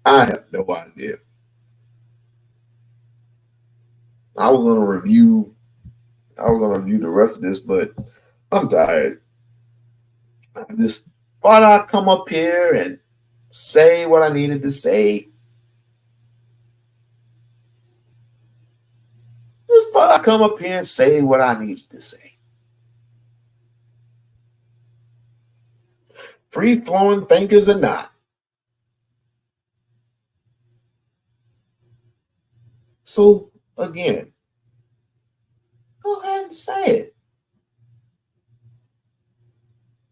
I have no idea. I was gonna review the rest of this, but I'm tired. I just thought I'd come up here and say what I needed to say. Just thought I'd come up here and say what I needed to say. Free-flowing thinkers or not. So, again, go ahead and say it.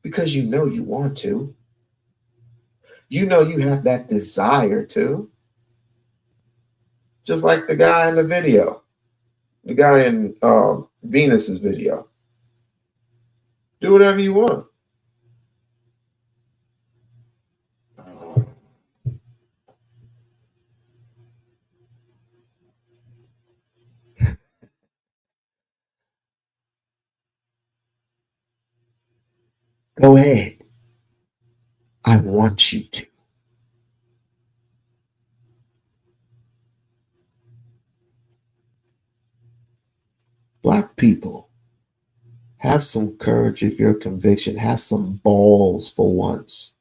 Because you know you want to. You know you have that desire to. Just like the guy in the video. The guy in Venus's video. Do whatever you want. Go ahead. I want you to. Black people, have some courage if your conviction. Have some balls for once.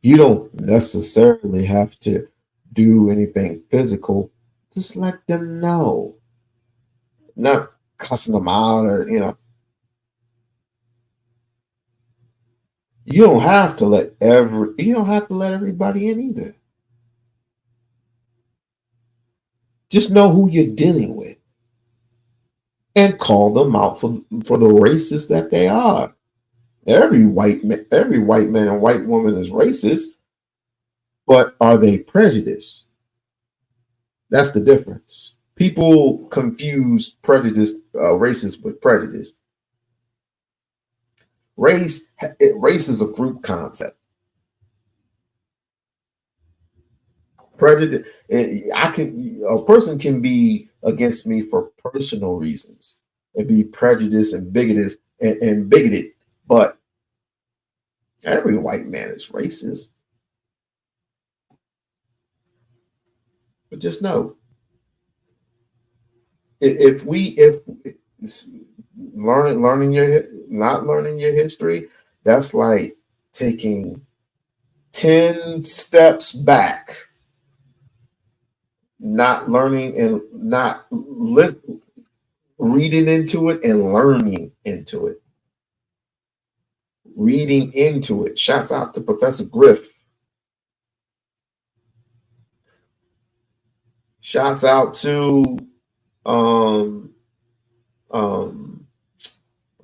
You don't necessarily have to do anything physical. Just let them know. Not cussing them out or, you don't have to let everybody in either. Just know who you're dealing with and call them out for the racists that they are. Every white man and white woman is racist, but are they prejudiced? That's the difference. People confuse racist with prejudice. Race is a group concept. Prejudice, a person can be against me for personal reasons and be prejudiced and bigoted, but every white man is racist. But just know, if not learning your history, that's like taking 10 steps back, not learning and not reading into it and learning into it. Reading into it. Shouts out to Professor Griff. Shouts out to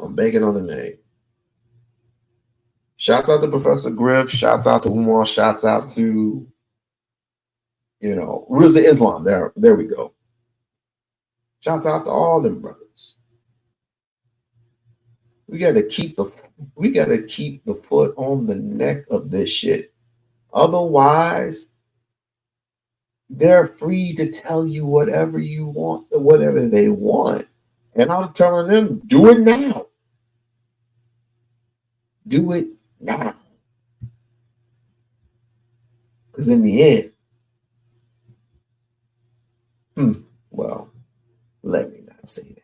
I'm banking on the name. Shouts out to Professor Griff. Shouts out to Umar. Shouts out to Rizza Islam. There we go. Shouts out to all them brothers. We gotta keep the foot on the neck of this shit. Otherwise, they're free to tell you whatever you want, whatever they want, And I'm telling them, do it now. Do it now. Because in the end, well, let me not say that.